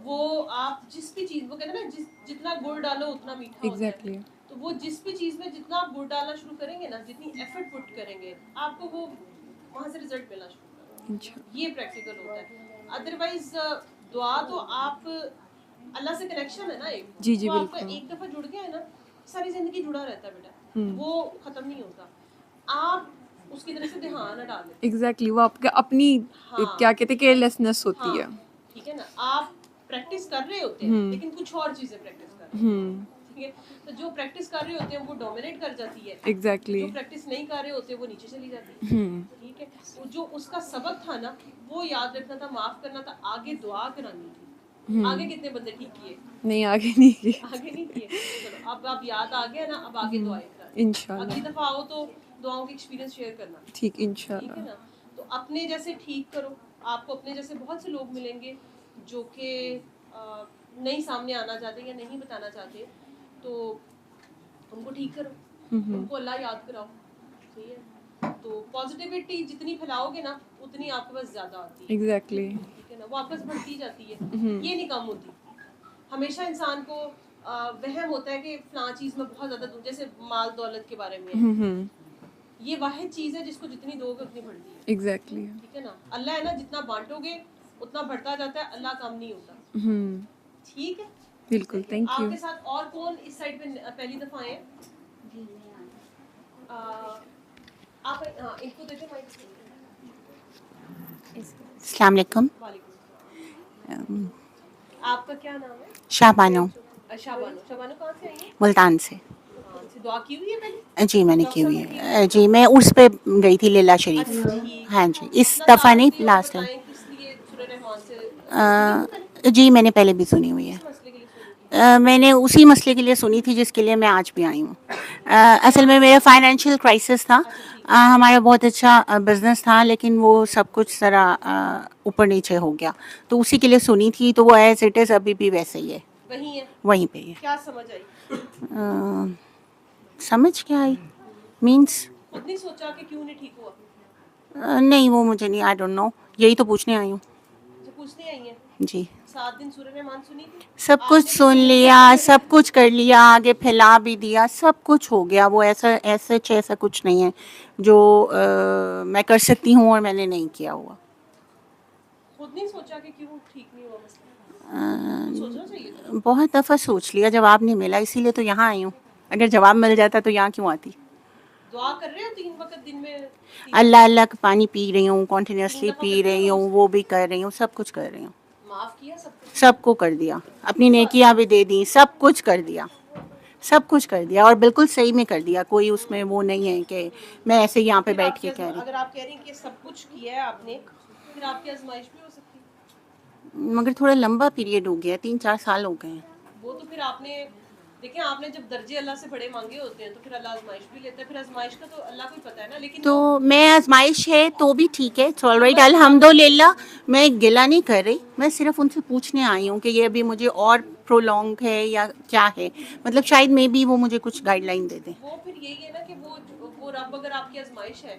وہ آپ جس بھی چیز, وہ کہتے ہیں نا جتنا گڑ ڈالو اتنا میٹھا ہوتا ہے. تو وہ جس بھی چیز میں جتنا آپ گڑ ڈالنا شروع کریں گے نا, جتنی ایفرٹ پٹ کریں گے, آپ کو وہ وہاں سے رزلٹ ملنا شروع کریں. یہ پریکٹیکل ہوتا ہے. ادروائز دعا تو آپ اللہ سے کنیکشن ہے نا ایک, جی وہ آپ کا ایک دفعہ جڑ گیا ہے نا, ساری زندگی جڑا رہتا ہے بیٹا, وہ ختم نہیں ہوتا. آپ اس کی طرف سے دھیان نہ ڈالیں. ایگزیکٹلی, وہ آپ کا اپنی کیا کہتے ہیں کیئرلیسنس ہوتی ہے. ٹھیک ہے نا. آپ پریکٹس کر رہے ہوتے ہیں لیکن کچھ اور چیزیں پریکٹس کر رہے ہیں. ٹھیک ہے, تو جو پریکٹس کر رہے ہوتے ہیں وہ ڈومینیٹ کر جاتی ہے. ایگزیکٹلی. جو پریکٹس نہیں کر رہے ہوتے وہ نیچے چلی جاتی ہے. ٹھیک ہے, جو اس کا سبق تھا نا وہ یاد رکھنا تھا, معاف کرنا تھا, آگے دعا کرانی تھی. آگے کتنے بندے ٹھیک کیے؟ نہیں آگے نہیں کیے. آگے نہیں کیے. چلو اب یاد آ گیا نا, اب آگے دعائیں کرنا. انشاءاللہ اگلی دفعہ آؤ تو دعاؤں کی ایکسپیرینس شیئر کرنا. ٹھیک انشاءاللہ. ٹھیک ہے نا. تو اپنے جیسے ٹھیک کرو. آپ کو اپنے جیسے بہت سے لوگ ملیں گے جو کہ نہیں سامنے آنا چاہتے یا نہیں بتانا چاہتے, تو ان کو ٹھیک کرو, ان کو اللہ یاد کراؤ. صحیح ہے, تو پازیٹیوٹی جتنی پھیلاؤ گے نا اتنی آپ کے پاس زیادہ آتی ہے. ایگزیکٹلی. ٹھیک ہے نا, وہ آپ کے پاس بڑھتی جاتی ہے, یہ نہیں کم ہوتی. ہمیشہ انسان کو وہم ہوتا ہے کہ فلاں چیز میں بہت زیادہ دوں, جیسے مال دولت کے بارے میں ہے. یہ واحد چیز ہے جس کو جتنی دو گے اتنی بڑھتی ہے. ایگزیکٹلی. ٹھیک ہے نا, اللہ ہے نا جتنا بانٹو گے اتنا بڑھتا جاتا ہے, اللہ کم نہیں ہوتا. ٹھیک ہے, بالکل. تھینک آپ یو. کے ساتھ اور کون اس سائڈ پہ پہلی دفعہ آئے؟ آپ ان کو دیتے مائک. السلام علیکم. وعلیکم السلام. آپ کا کیا نام ہے؟ شابانو. شابانو. شابانو کہاں سے آئی ہیں؟ ملتان سے. دعا کی ہوئی ہے پہلے؟ جی میں نے کی ہوئی ہے. جی میں عرس پہ گئی تھی لیلا شریف. ہاں جی, اس دفعہ نہیں, لاسٹ ٹائم. کس لیے سورہ رحمان سے؟ جی میں نے پہلے بھی سنی ہوئی ہے. مسئلے کے لیے سنی؟ میں نے اسی مسئلے کے لیے سنی تھی جس کے لیے میں آج بھی آئی ہوں. اصل میں میرا فائنینشیل کرائسس تھا. ہمارا بہت اچھا بزنس تھا لیکن وہ سب کچھ ذرا اوپر نیچے ہو گیا, تو اسی کے لیے سنی تھی. تو وہ ایز اٹ از ابھی بھی ویسے ہی ہے, وہیں ہے, وہیں پہ ہی ہے. کیا سمجھ آئی؟ سمجھ کیا آئی مینس؟ خود نہیں سوچا کہ کیوں نہیں ٹھیک ہوا؟ نہیں وہ مجھے نہیں, آئی ڈونٹ نو, یہی تو پوچھنے آئی ہوں. جو پوچھنے آئی ہیں. جی 7 دن سورہ رحمان سنی تھی, سب کچھ سن لیا, سب کچھ کر لیا, آگے پھیلا بھی دیا, سب کچھ ہو گیا. وہ ایسا کچھ نہیں ہے جو میں کر سکتی ہوں اور میں نے نہیں کیا ہوا. خود نہیں سوچا کہ کیوں ٹھیک نہیں ہوا مسئلہ؟ سوچنا چاہیے تھا. بہت دفعہ سوچ لیا, جواب نہیں ملا, اسی لیے تو یہاں آئی ہوں. اگر جواب مل جاتا تو یہاں کیوں آتی. دعا کر رہے ہو 3 وقت دن میں؟ اللہ کا پانی پی رہی ہوں, کنٹینیوسلی پی رہی ہوں, وہ بھی کر رہی ہوں, سب کچھ کر رہی ہوں. معاف کیا سب کچھ؟ سب کو کر دیا, اپنی نیکیاں بھی دے دیں, سب کچھ کر دیا, سب کچھ کر دیا, اور بالکل صحیح میں کر دیا. کوئی اس میں وہ نہیں ہے کہ میں ایسے یہاں پہ بیٹھ کے کہہ رہی. اگر آپ کہہ رہی ہیں کہ سب کچھ کیا ہے آپ نے, پھر آپ کی آزمائش بھی ہو سکتی ہے. مگر تھوڑا لمبا پیریڈ ہو گیا, 3-4 سال ہو گئے ہیں. وہ تو پھر آپ نے دیکھیں, آپ نے جب درجے اللہ سے بڑے مانگے ہوتے ہیں تو پھر اللہ آزمائش بھی لیتا ہے. پھر آزمائش کا تو اللہ کو ہی پتہ ہے نا. لیکن تو میں آزمائش ہے تو بھی ٹھیک ہے, اٹس آل رائٹ, الحمدللہ. میں گلہ نہیں کر رہی, میں صرف ان سے پوچھنے آئی ہوں کہ یہ ابھی مجھے اور پرولونگ ہے یا کیا ہے, مطلب شاید میں بھی وہ مجھے کچھ گائیڈ لائن دے دیں. وہ پھر یہی ہے نا کہ وہ رب اگر آپ کی آزمائش ہے,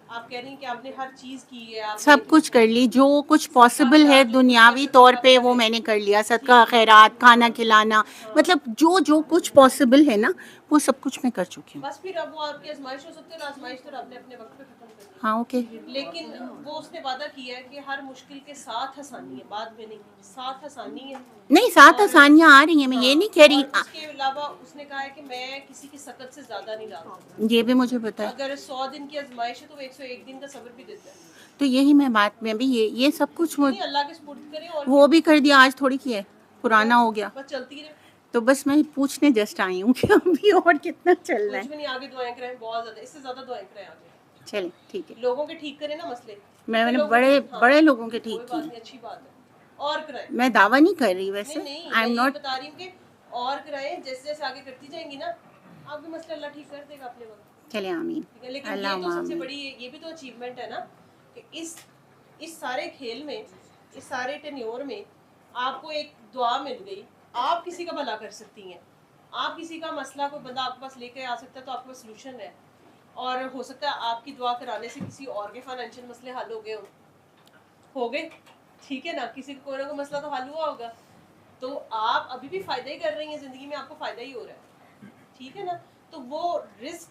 آپ کہہ رہی ہیں کہ آپ نے ہر چیز کی ہے, آپ سب کچھ کر لی, جو کچھ پاسبل ہے دنیاوی طور پہ وہ میں نے کر لیا. صدقہ خیرات, کھانا کھلانا, مطلب جو کچھ پاسبل ہے نا وہ سب کچھ میں کر چکی ہوں. بس پھر اب وہ آپ کی آزمائش ہو سکتی ہے, اور آزمائش تو رب نے اپنے وقت پہ ختم کر دی. ہاں اوکے. لیکن وہ اس نے وعدہ کیا ہے کہ ہر مشکل کے ساتھ آسانی ہے, بعد میں نہیں, ساتھ آسانی ہے. نہیں, 7 آسانیاں آ رہی ہیں, میں یہ نہیں کہہ رہی. اس کے علاوہ اس نے کہا ہے کہ میں کسی کی سخت سے زیادہ نہیں ڈالتا. یہ بھی مجھے پتا ہے. اگر 100 دن کی آزمائش ہے تو 101 دن کا صبر بھی دیتا ہے. تو یہی میں بات میں بھی یہ سب کچھ اللہ کے سپرد کرے, اور وہ بھی کر دیا. آج تھوڑی کی ہے, پرانا ہو گیا. بس چلتی رہے. تو بس میں پوچھنے جسٹ آئی ہوں کہ ابھی اور کتنا چلنا ہے. کچھ بھی نہیں, آگے دعائیں کریں, بہت زیادہ, اس سے زیادہ دعائیں کریں آگے. چلیں ٹھیک ہے, لوگوں کے ٹھیک کریں نا مسئلے. میں نے بڑے لوگوں کے ٹھیک کوئی بات کی. نہیں, اچھی بات ہے, اور کرائیں. میں دعویٰ نہیں کر رہی ویسے, نہیں, آئی ایم میں ناٹ. بتا رہی ہوں کہ اور کرائیں, جیسے جیسے آگے کرتی جائیں گی نا آپ کے مسئلے اللہ ٹھیک کر دے گا اپنے وقت. چلیں آمین. لیکن یہ تو سب سے بڑی, یہ بھی تو اچیومنٹ ہے نا کہ اس سارے کھیل میں, اس سارے ٹینیور میں آپ کو ایک دعا مل گئی. آپ کسی کا بھلا کر سکتی ہیں, آپ کسی کا مسئلہ کوئی بندہ آپ کے پاس لے کے آ سکتا ہے تو آپ کے پاس سلوشن ہے, اور ہو سکتا ہے آپ کی دعا کرانے سے کسی اور کے فائنینشیل مسئلے حل ہو گئے. ٹھیک ہے نا, کسی کا کوئی نہ کوئی مسئلہ تو حل ہوا ہوگا. تو آپ ابھی بھی فائدہ ہی کر رہی ہیں زندگی میں, آپ کو فائدہ ہی ہو رہا ہے. ٹھیک ہے نا, تو وہ رزق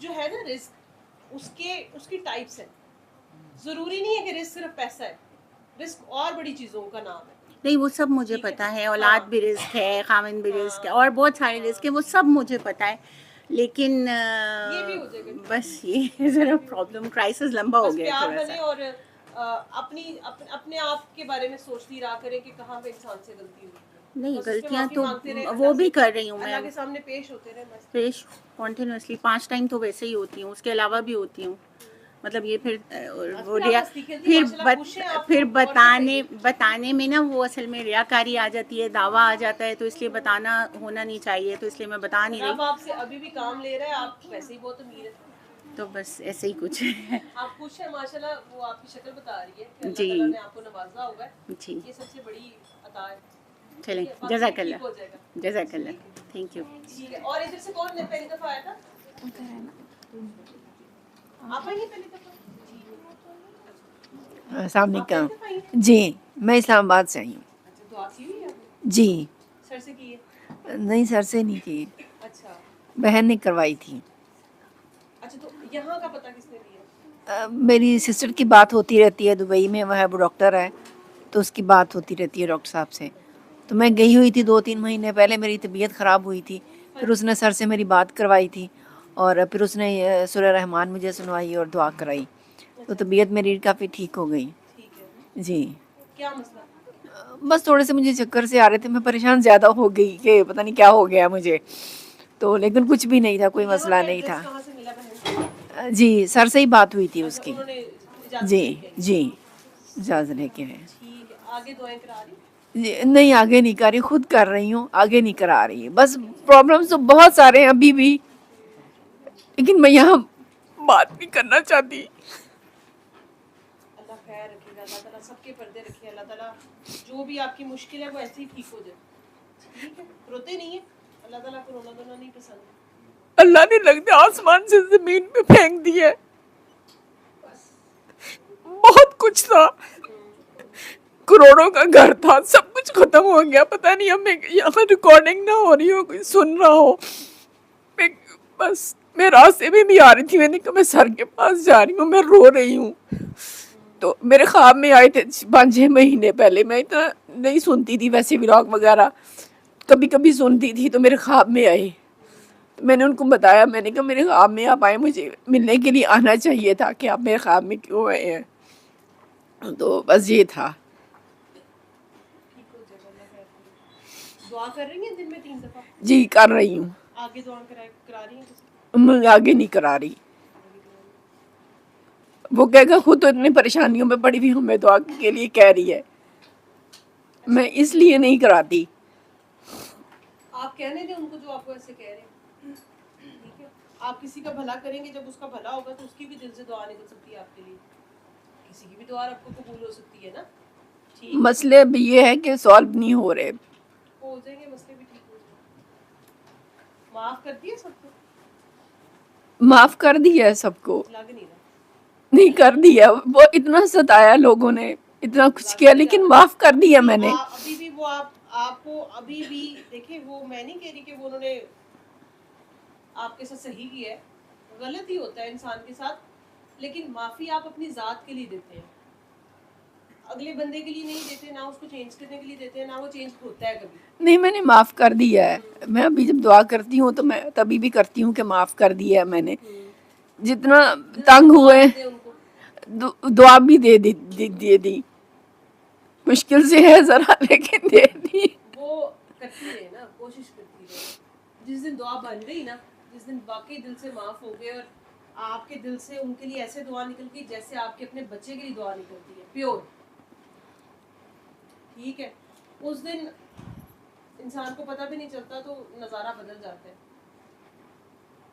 جو ہے نا, رزق اس کی ٹائپس ہیں. ضروری نہیں ہے کہ رزق صرف پیسہ ہے, رزق اور بڑی چیزوں کا نام ہے. نہیں وہ سب مجھے پتا ہے, اولاد بھی رزق ہے, خاوند بھی رزق ہے, اور بہت سارے رزق ہیں, وہ سب مجھے پتا ہے. لیکن بس یہ ذرا پرابلم, کرائسس لمبا ہو گیا تھوڑا سا. اور اپنے آپ کے بارے میں سوچتی رہا کریں کہ کہاں پہ انسان سے غلطی ہوئی. نہیں غلطیاں تو وہ بھی کر رہی ہوں میں, اللہ کے سامنے پیش ہوتے رہے, پیش کنٹینیوسلی 5 ٹائم تو ویسے ہی ہوتی ہوں, اس کے علاوہ بھی ہوتی ہوں. مطلب یہ پھر بتانے میں نا وہ اصل میں ریاکاری آ جاتی ہے, دعویٰ آ جاتا ہے, تو اس لیے بتانا ہونا نہیں چاہیے, تو اس لیے میں بتا نہیں رہی. آپ سے ابھی بھی کام لے رہا ہے, آپ ویسے ہی بہت امیر ہیں. तो बस ऐसे ही कुछ है। आप खुश हैं माशाल्लाह, वो आपकी शक्ल बता रही है कि जी। अल्लाह ताला ने आपको नवाजा होगा है। जी ये सबसे बड़ी अता है। चलें, ठीक है, बाकी जज़ाकल्लाह, ठीक हो जाएगा। जज़ाकल्लाह, थैंक यू। ठीक है, और इधर से कौन पहली दफा आया था? आप आई हैं पहली दफा? अस्सलाम आप पहली वालेकुम। दफा आई हैं? जी, मैं इस्लामाबाद से आई हूँ। अच्छा, दुआ की हुई है आपने? जी, सर से की है? नहीं सर से नहीं की, अच्छा बहन ने करवाई थी। अच्छा, तो यहाँ का पता किसने दिया? मेरी सिस्टर की बात होती रहती है दुबई में, वह वो डॉक्टर है, तो उसकी बात होती रहती है डॉक्टर साहब से। तो मैं गई हुई थी 2-3 महीने पहले, मेरी तबीयत ख़राब हुई थी, फिर उसने सर से मेरी बात करवाई थी और फिर उसने सूरह रहमान मुझे सुनवाई और दुआ कराई, तो तबीयत मेरी काफ़ी ठीक हो गई। ठीक है, जी, क्या मसला? बस थोड़े से मुझे चक्कर से आ रहे थे, मैं परेशान ज़्यादा हो गई कि पता नहीं क्या हो गया मुझे, तो लेकिन कुछ भी नहीं था, कोई मसला नहीं था। कहाँ से मिला बहन? जी, सर से ही बात हुई थी उसकी। उन्होंने इजाज़त जी दी है। जी, इजाज़त लेके आए। ठीक है, आगे दुआएं करा रही? नहीं आगे नहीं कर रही, खुद कर रही हूँ, आगे नहीं करा रही। बस प्रॉब्लम्स तो बहुत सारे हैं अभी भी, लेकिन मैं यहाँ बात नहीं करना चाहती। अल्लाह खैर रखेगा, अल्लाह ताला सबके पर्दे रखे, अल्लाह ताला जो भी आपकी मुश्किल है वो ऐसे ही ठीक हो जाए। ठीक है, रोते नहीं है, अल्लाह ताला को रोना धोना नहीं पसंद। अल्लाह ने लगते आसमान से जमीन पे फेंक दिया। बहुत कुछ था, करोड़ों का घर था, सब कुछ खत्म हो गया। पता नहीं अब मैं यहाँ रिकॉर्डिंग ना हो रही हो, कोई सुन रहा हो। मैं रास्ते में भी आ रही थी, मैंने कहा मैं सर के पास जा रही हूँ, मैं रो रही हूँ। तो मेरे ख्वाब में आए थे 5-6 महीने पहले। मैं इतना नहीं सुनती थी वैसे व्लॉग वगैरह, कभी कभी सुनती थी, तो मेरे ख्वाब में आए। तो मैंने उनको बताया, मैंने कहा मेरे ख्वाब में आप आए, मुझे मिलने के लिए आना चाहिए था, कि आप मेरे ख्वाब में क्यों आए हैं। तो बस ये था। दुआ कर रही हैं दिन में 3 दफा? जी कर रही हूँ, आगे दुआ करा रही हैं? मैं आगे नहीं करा रही। वो कहेगा खुद तो इतनी परेशानियों में पड़ी हुई हमें दुआ के लिए कह रही है, मैं इसलिए नहीं कराती। आप कहने दें उनको जो आपको ऐसे कह रहे हैं। ठीक है, आप किसी का भला करेंगे, जब उसका भला होगा तो उसकी भी दिल से दुआ निकल सकती है आपके लिए, किसी की भी दुआ आपको कबूल हो सकती है ना। ठीक, मसले भी ये है कि सॉल्व नहीं हो रहे। हो जाएंगे मसले भी, ठीक हो जाएंगे। माफ कर दिए सबको? माफ कर दिया है सबको, लग नहीं रहा। नहीं कर दिया, वो इतना सताया लोगों ने, इतना कुछ किया, लेकिन माफ कर दिया मैंने। अभी भी वो आपको अभी भी देखिए, वो मैं नहीं कह रही कि वो उन्होंने आपके साथ सही किया है, गलत ही होता है इंसान के साथ, लेकिन माफी आप अपनी जात के लिए देते हैं, अगले बंदे के लिए नहीं देते, ना उसको चेंज करने के लिए देते हैं, ना वो चेंज होता है कभी। नहीं, मैंने माफ कर दिया है। मैं अभी जब दुआ करती हूँ तो मैं तभी भी करती हूँ कि माफ कर दिया है मैंने। जितना तंग हुए दुआ भी दे दी, मुश्किल से है जरा, लेकिन दे दी। वो करती रहे ना, कोशिश करती रहे। जिस दिन दुआ बन गई ना, जिस दिन वाकई दिल से माफ हो गए और आपके दिल से उनके लिए ऐसे दुआ निकल गई जैसे आपके अपने बच्चे के लिए दुआ निकलती है, प्योर। ठीक है, उस दिन इंसान को पता भी नहीं चलता, तो नज़ारा बदल जाता है।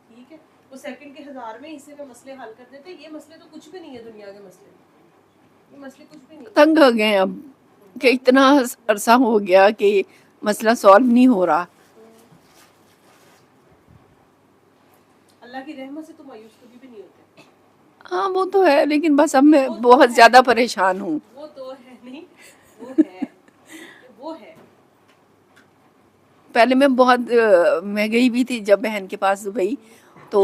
ठीक है, वो सेकंड के 1000 में हिस्से में मसले हल कर देते। ये मसले तो कुछ भी नहीं है दुनिया के मसले, ये मसले कुछ भी नहीं। तंग हो गए अब कि इतना अरसा हो गया कि मसला सॉल्व नहीं हो रहा। अल्लाह की रहमत से तो मायूस कभी भी नहीं होते। हाँ वो तो है, लेकिन बस अब मैं बहुत ज़्यादा परेशान हूँ। वो तो है नहीं, वो है, वो है। पहले मैं गई भी थी जब बहन के पास दुबई, तो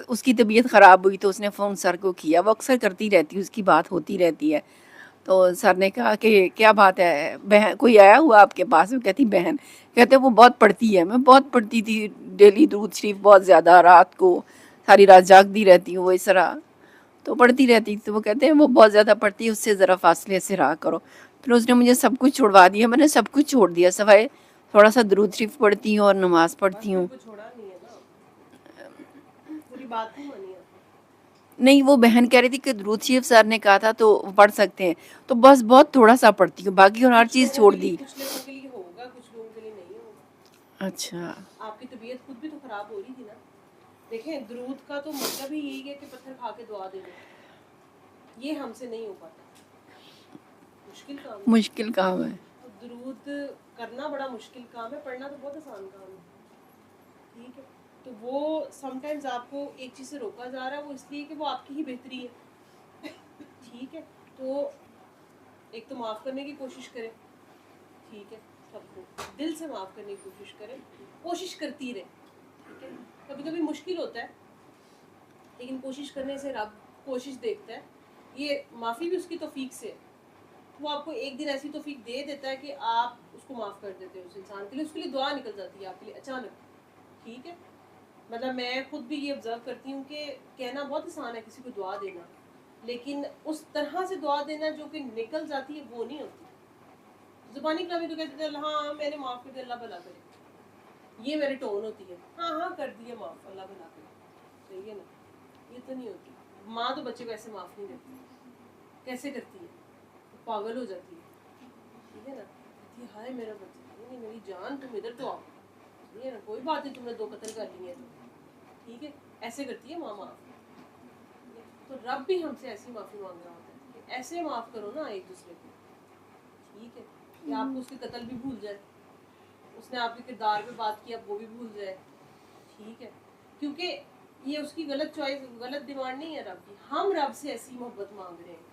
उसकी तबीयत ख़राब हुई तो उसने फ़ोन सर को किया, वो अक्सर करती रहती है, उसकी बात होती रहती है। तो सर ने कहा कि क्या बात है बहन, कोई आया हुआ आपके पास? वो कहती बहन, कहते वो बहुत पढ़ती है। मैं बहुत पढ़ती थी, डेली दुरूद शरीफ बहुत ज़्यादा, रात को सारी रात जागती रहती हूँ, वो इस तरह तो पढ़ती रहती। तो वो कहते हैं वो बहुत ज़्यादा पढ़ती है, उससे ज़रा फासले से रहा करो। फिर उसने मुझे सब कुछ छुड़वा दिया, मैंने सब कुछ छोड़ दिया, सवाए थोड़ा सा दुरूद शरीफ पढ़ती हूँ और नमाज़ पढ़ती हूँ। छोड़ा नहीं है ना, पूरी बात नहीं मानी आपने। नहीं, वो बहन कह रही थी कि दुरूद शरीफ सर ने कहा था तो पढ़ सकते हैं, तो बस बहुत थोड़ा सा पढ़ती हूँ, बाकी और हर चीज़ छोड़ दी। कुछ लोगों के लिए होगा, कुछ लोगों के लिए नहीं होगा। अच्छा, आपकी तबीयत खुद भी तो खराब हो रही थी ना, देखें दरूद का तो मतलब ही यही है कि पत्थर खा के दुआ दे दो, ये हमसे नहीं हो पाता, मुश्किल काम है। तो दरूद करना बड़ा मुश्किल काम है, पढ़ना तो बहुत आसान काम है, ठीक है। तो वो समटाइम्स आपको एक चीज़ से रोका जा रहा है, वो इसलिए कि वो आपकी ही बेहतरी है, ठीक है। तो एक तो माफ़ करने की कोशिश करें, ठीक है, सबको दिल से माफ़ करने की कोशिश करें, कोशिश करती रहे, ठीक है। कभी कभी मुश्किल होता है, लेकिन कोशिश करने से रब कोशिश देखता है, ये माफ़ी भी उसकी तौफीक से है, वो आपको एक दिन ऐसी तौफीक दे देता है कि आप उसको माफ़ कर देते हो उस इंसान के लिए, उसके लिए दुआ निकल जाती है आपके लिए अचानक, ठीक है। मतलब मैं खुद भी ये ऑब्ज़र्व करती हूँ कि कहना बहुत आसान है किसी को दुआ देना, लेकिन उस तरह से दुआ देना जो कि निकल जाती है वो नहीं होती। ज़ुबानी कलामी तो कहते थे हाँ मैंने माफ़ कर दिया अल्लाह भला करे, ये मेरी टोन होती है, हाँ हाँ कर दिया माफ़ अल्लाह भला करे, सही है ना, ये तो नहीं होती। माँ तो बच्चे को ऐसे माफ़ नहीं करती, कैसे करती है, पागल हो जाती है, ठीक है ना, कहती है हाय मेरा बच्चा, नहीं मेरी जान तुम इधर तो आओ, ठीक है ना, कोई बात नहीं तुमने 2 कत्ल कर लिए तो, ठीक है, ऐसे करती है माँ माफ़। तो रब भी हमसे ऐसी माफ़ी मांग रहा होता है कि ऐसे माफ़ करो ना एक दूसरे को, ठीक है, कि आपको उसके कत्ल भी भूल जाए, उसने आपके किरदार पे बात की अब वो भी भूल जाए, ठीक है, क्योंकि ये उसकी गलत चॉइस, गलत डिमांड नहीं है रब की। हम रब से ऐसी मोहब्बत मांग रहे हैं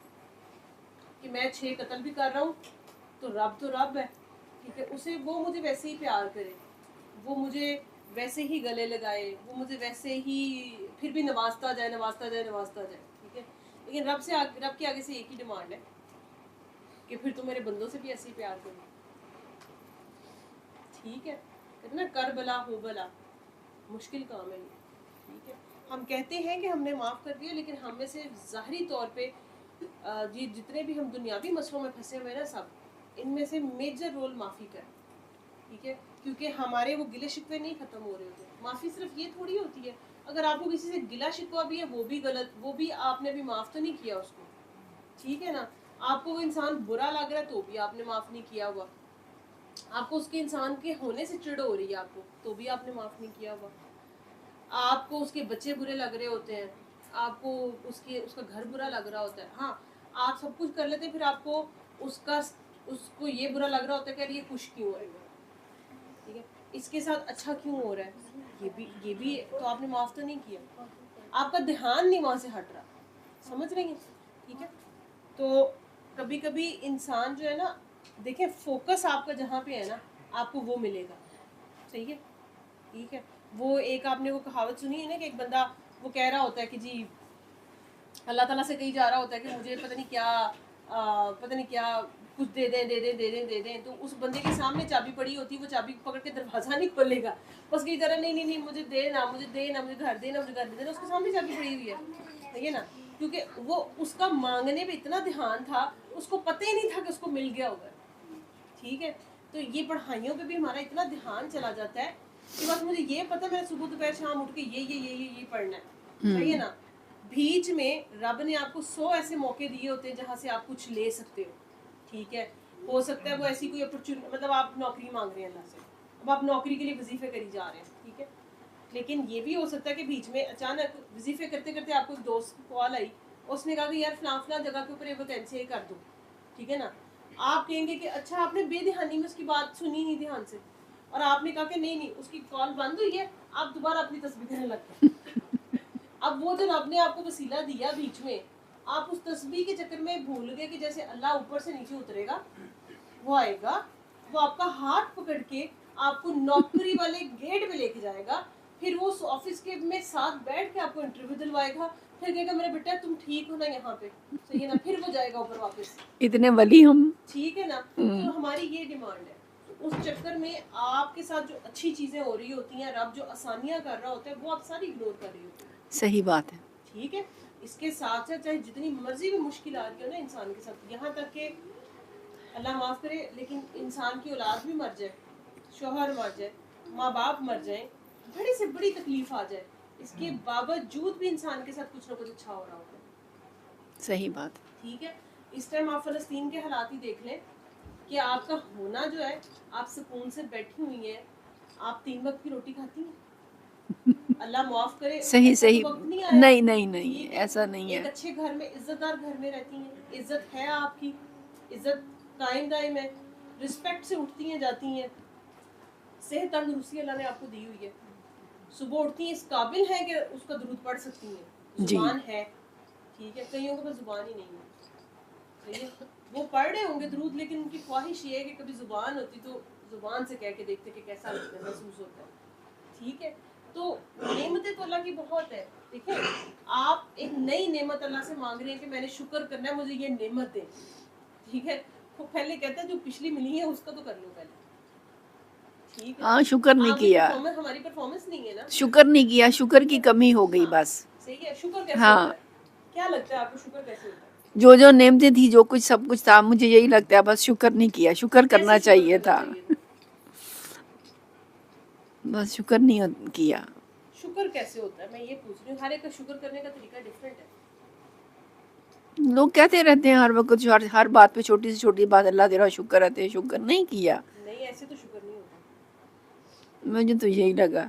कि मैं 6 कत्ल भी कर रहा हूँ तो रब है, ठीक है, उसे वो मुझे वैसे ही प्यार करे, वो मुझे वैसे ही गले लगाए, वो मुझे वैसे ही फिर भी नवाजता जाए, ठीक है। लेकिन रब के आगे से एक ही डिमांड है कि फिर तुम मेरे बंदों से भी ऐसे ही प्यार करो, ठीक है। कहते ना कर बला हो भला, मुश्किल काम है ये, ठीक है। हम कहते हैं कि हमने माफ़ कर दिया, लेकिन हम में से ज़ाहरी तौर पे जी जितने भी हम दुनियावी मसलों में फंसे हुए ना, सब इनमें से मेजर रोल माफ़ी का है, ठीक है, क्योंकि हमारे वो गिले शिकवे नहीं ख़त्म हो रहे होते। माफ़ी सिर्फ ये थोड़ी होती है, अगर आपको किसी से गिला शिकवा भी है वो भी गलत, वो भी आपने भी माफ़ तो नहीं किया उसको, ठीक है ना। आपको वो इंसान बुरा लग रहा है तो भी आपने माफ़ नहीं किया हुआ, आपको उसके इंसान के होने से चिढ़ हो रही है आपको तो भी आपने माफ़ नहीं किया हुआ, आपको उसके बच्चे बुरे लग रहे होते हैं, आपको उसका घर बुरा लग रहा होता है, हाँ आप सब कुछ कर लेते हैं, फिर आपको उसको ये बुरा लग रहा होता है कि यार ये खुश क्यों है, ठीक है, इसके साथ अच्छा क्यों हो रहा है, ये भी तो आपने माफ़ तो नहीं किया, आपका ध्यान नहीं वहाँ से हट रहा, समझ रही हैं, ठीक है। तो कभी कभी इंसान जो है ना, देखिए फोकस आपका जहाँ पे है ना आपको वो मिलेगा, सही है, ठीक है। वो एक आपने वो कहावत सुनी है ना कि एक बंदा वो कह रहा होता है कि जी अल्लाह ताला से कहीं जा रहा होता है कि मुझे पता नहीं क्या कुछ दे दें, तो उस बंदे के सामने चाबी पड़ी होती है, वो चाबी पकड़ के दरवाज़ा नहीं खोलेगा, बस की तरह नहीं मुझे देना, मुझे घर देना, उसके सामने चाबी पड़ी हुई है, ठीक है ना, क्योंकि वो उसका मांगने पे इतना ध्यान था, उसको पता ही नहीं था कि उसको मिल गया होगा, ठीक है। तो ये पढ़ाइयों पे भी हमारा इतना ध्यान चला जाता है कि बस मुझे ये पता है, मैंने सुबह दोपहर शाम उठ के ये पढ़ना है, सही है ना। बीच में रब ने आपको 100 ऐसे मौके दिए होते हैं जहाँ से आप कुछ ले सकते हो, ठीक है। हो सकता है वो ऐसी कोई अपॉर्चुनिटी, मतलब आप नौकरी मांग रहे हैं अल्लाह से, अब आप नौकरी के लिए वजीफे करी जा रहे हैं, ठीक है, लेकिन ये भी हो सकता है कि बीच में अचानक वजीफे करते करते आपको एक दोस्त की कॉल आई, उसने कहा कि यार फलां जगह के ऊपर ये वैकेंसी कर दो, ठीक है ना। आप कहेंगे कि अच्छा आपने बेध्यानी में उसकी बात सुनी नहीं ध्यान से, और आपने कहा कि नहीं उसकी कॉल बंद हुई है, आप दोबारा अपनी तस्बीह करने लगते हैं। अब वो जो रब ने आपको वसीला दिया बीच में, आप उस तस्बीह के चक्कर में भूल गए कि जैसे अल्लाह ऊपर से नीचे उतरेगा, वो आएगा, वो आपका हाथ पकड़ के आपको नौकरी वाले गेट पे लेके जाएगा, फिर वो उस ऑफिस के में साथ बैठ के आपको इंटरव्यू दिलवाएगा, फिर कहेगा मेरा बेटा तुम ठीक हो ना यहाँ पे, सही है ना, फिर वो जाएगा ऊपर वापस, इतने वली हम, ठीक है ना। तो हमारी ये डिमांड है, उस चक्कर में आपके साथ जो अच्छी चीज़ें हो रही होती हैं, रब जो आसानियाँ कर रहा होता है, वो आप सारी इग्नोर कर रही होती है, सही बात है, ठीक है। इसके साथ साथ चाहे जितनी मर्जी भी मुश्किल आ रही हो ना इंसान के साथ, यहाँ तक कि अल्लाह माफ़ करे लेकिन इंसान की औलाद भी मर जाए, शोहर मर जाए, माँ बाप मर जाए, बड़ी से बड़ी तकलीफ आ जाए, इसके बावजूद भी इंसान के साथ कुछ ना कुछ अच्छा हो रहा होता है, सही बात, ठीक है। इस टाइम आप फ़लस्तीन के हालात ही देख लें कि आपका होना जो है, आप सुकून से बैठी हुई हैं, आप 3 वक्त की रोटी खाती हैं, اللہ معاف کرے, صحیح ایسا صحیح, وقت نہیں آیا. نہیں نہیں نہیں, ایسا نہیں ایک ہے. اچھے گھر میں, عزت دار گھر میں رہتی ہیں, عزت ہے آپ کی, عزت قائم دائم ہے, رسپیکٹ سے اٹھتی ہیں جاتی ہیں, صحت تندرستی اللہ نے آپ کو دی ہوئی ہے, صبح اٹھتی ہیں اس قابل ہے کہ اس کا درود پڑھ سکتی ہیں, زبان ہے, ٹھیک ہے, کئیوں کے پاس زبان ہی نہیں ہے, صحیح ہے, وہ پڑھ رہے ہوں گے درود, لیکن ان کی خواہش یہ ہے کہ کبھی زبان ہوتی تو زبان سے کہہ کے دیکھتے کہ کیسا لگتا ہے, محسوس ہوتا ہے, ٹھیک ہے. تو نعمتیں تو اللہ کی بہت ہے. دیکھیں آپ ایک نئی نعمت اللہ سے مانگ رہے ہیں کہ میں نے شکر کرنا ہے, مجھے یہ نعمت دے, ٹھیک ہے, وہ پہلے کہتا ہے جو پچھلی ملی ہے اس کا تو کر لو پہلے, ٹھیک ہے. ہاں شکر نہیں کیا, ہماری پرفارمنس نہیں ہے نا, شکر نہیں کیا, شکر کی کمی ہو گئی بس. صحیح ہے. شکر کیسے ہاں, ہوتا ہے, کیا لگتا ہے آپ کو شکر کیسے ہوتا ہے؟ جو نعمتیں تھی, جو کچھ سب کچھ تھا, مجھے یہی لگتا ہے بس شکر نہیں کیا, شکر کرنا چاہیے تھا, بس شکر نہیں کیا. شکر کیسے ہوتا ہے میں یہ پوچھ رہی ہوں, ہر ایک کا شکر کرنے کا طریقہ ڈفرینٹ ہے. لوگ کہتے رہتے ہیں ہر وقت, ہر بات پہ چھوٹی سے چھوٹی بات اللہ تیرا شکر ہے, تیرا شکر نہیں کیا. نہیں, ایسے تو شکر نہیں ہوتا, مجھے تو یہی لگا.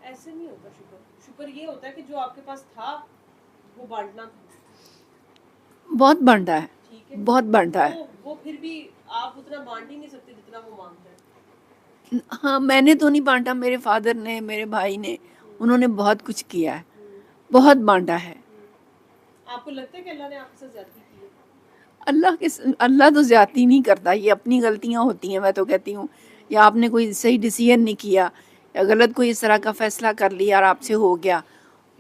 ایسے نہیں ہوتا شکر. شکر یہ ہوتا ہے کہ جو آپ کے پاس تھا وہ بانٹنا تھا. بہت بانٹا ہے, بہت بانٹا ہے. وہ پھر بھی آپ اتنا بانٹ ہی نہیں سکتے جتنا وہ مانگتا ہے. ہاں میں نے تو نہیں بانٹا, میرے فادر نے, میرے بھائی نے, انہوں نے بہت کچھ کیا ہے, بہت بانٹا ہے. آپ کو لگتا ہے کہ اللہ نے آپ کے ساتھ زیادتی کی ہے؟ اللہ تو زیادتی نہیں کرتا, یہ اپنی غلطیاں ہوتی ہیں, میں تو کہتی ہوں, یا آپ نے کوئی صحیح ڈیسیژن نہیں کیا, یا غلط کوئی اس طرح کا فیصلہ کر لیا اور آپ سے ہو گیا,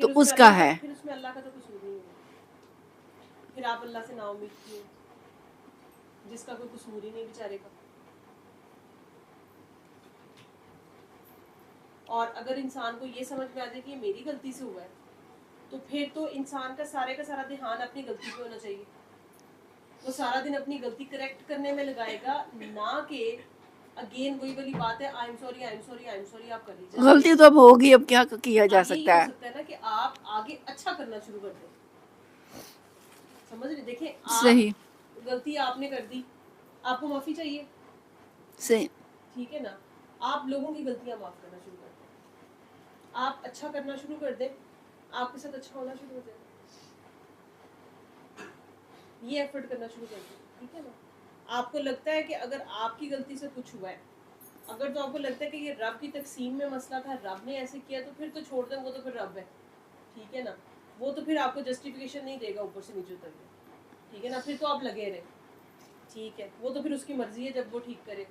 تو اس کا ہے. پھر اس میں اللہ کا تو قصور نہیں ہوگا, پھر آپ اللہ سے نا امید کیے, جس کا کوئی قصور ہی نہیں بیچارے کا. اور اگر انسان کو یہ سمجھ میں آ جائے کہ یہ میری غلطی سے ہوا ہے, تو پھر تو انسان کا سارا دھیان اپنی غلطی پہ ہونا چاہیے. وہ سارا دن اپنی غلطی کریکٹ کرنے میں لگائے گا, نہ کہ اگین وہی والی بات ہے, آئی ایم سوری آپ کر لیجیے. غلطی تو اب ہوگی, اب کیا کیا جا سکتا ہے. ہو سکتا ہے نا کہ آپ آگے اچھا کرنا شروع کر دیں. سمجھ رہے, دیکھیں صحیح, غلطی آپ نے کر دی, آپ کو معافی چاہیے, صحیح, ٹھیک ہے نا. آپ لوگوں کی غلطیاں معاف کرنا شروع کر دیں, آپ اچھا کرنا شروع کر دیں, آپ کے ساتھ اچھا ہونا شروع ہو جائے, یہ ایفرٹ کرنا شروع کر دیں, ٹھیک ہے نا. آپ کو لگتا ہے کہ اگر آپ کی غلطی سے کچھ ہوا ہے, اگر تو آپ کو لگتا ہے کہ یہ رب کی تقسیم میں مسئلہ تھا, رب نے ایسے کیا, تو پھر تو چھوڑ دیں, وہ تو پھر رب ہے, ٹھیک ہے نا. وہ تو پھر آپ کو جسٹیفیکیشن نہیں دے گا اوپر سے نیچے اتر کے, ٹھیک ہے نا. پھر تو آپ لگے رہے, ٹھیک ہے, وہ تو پھر اس کی مرضی ہے جب وہ ٹھیک کرے.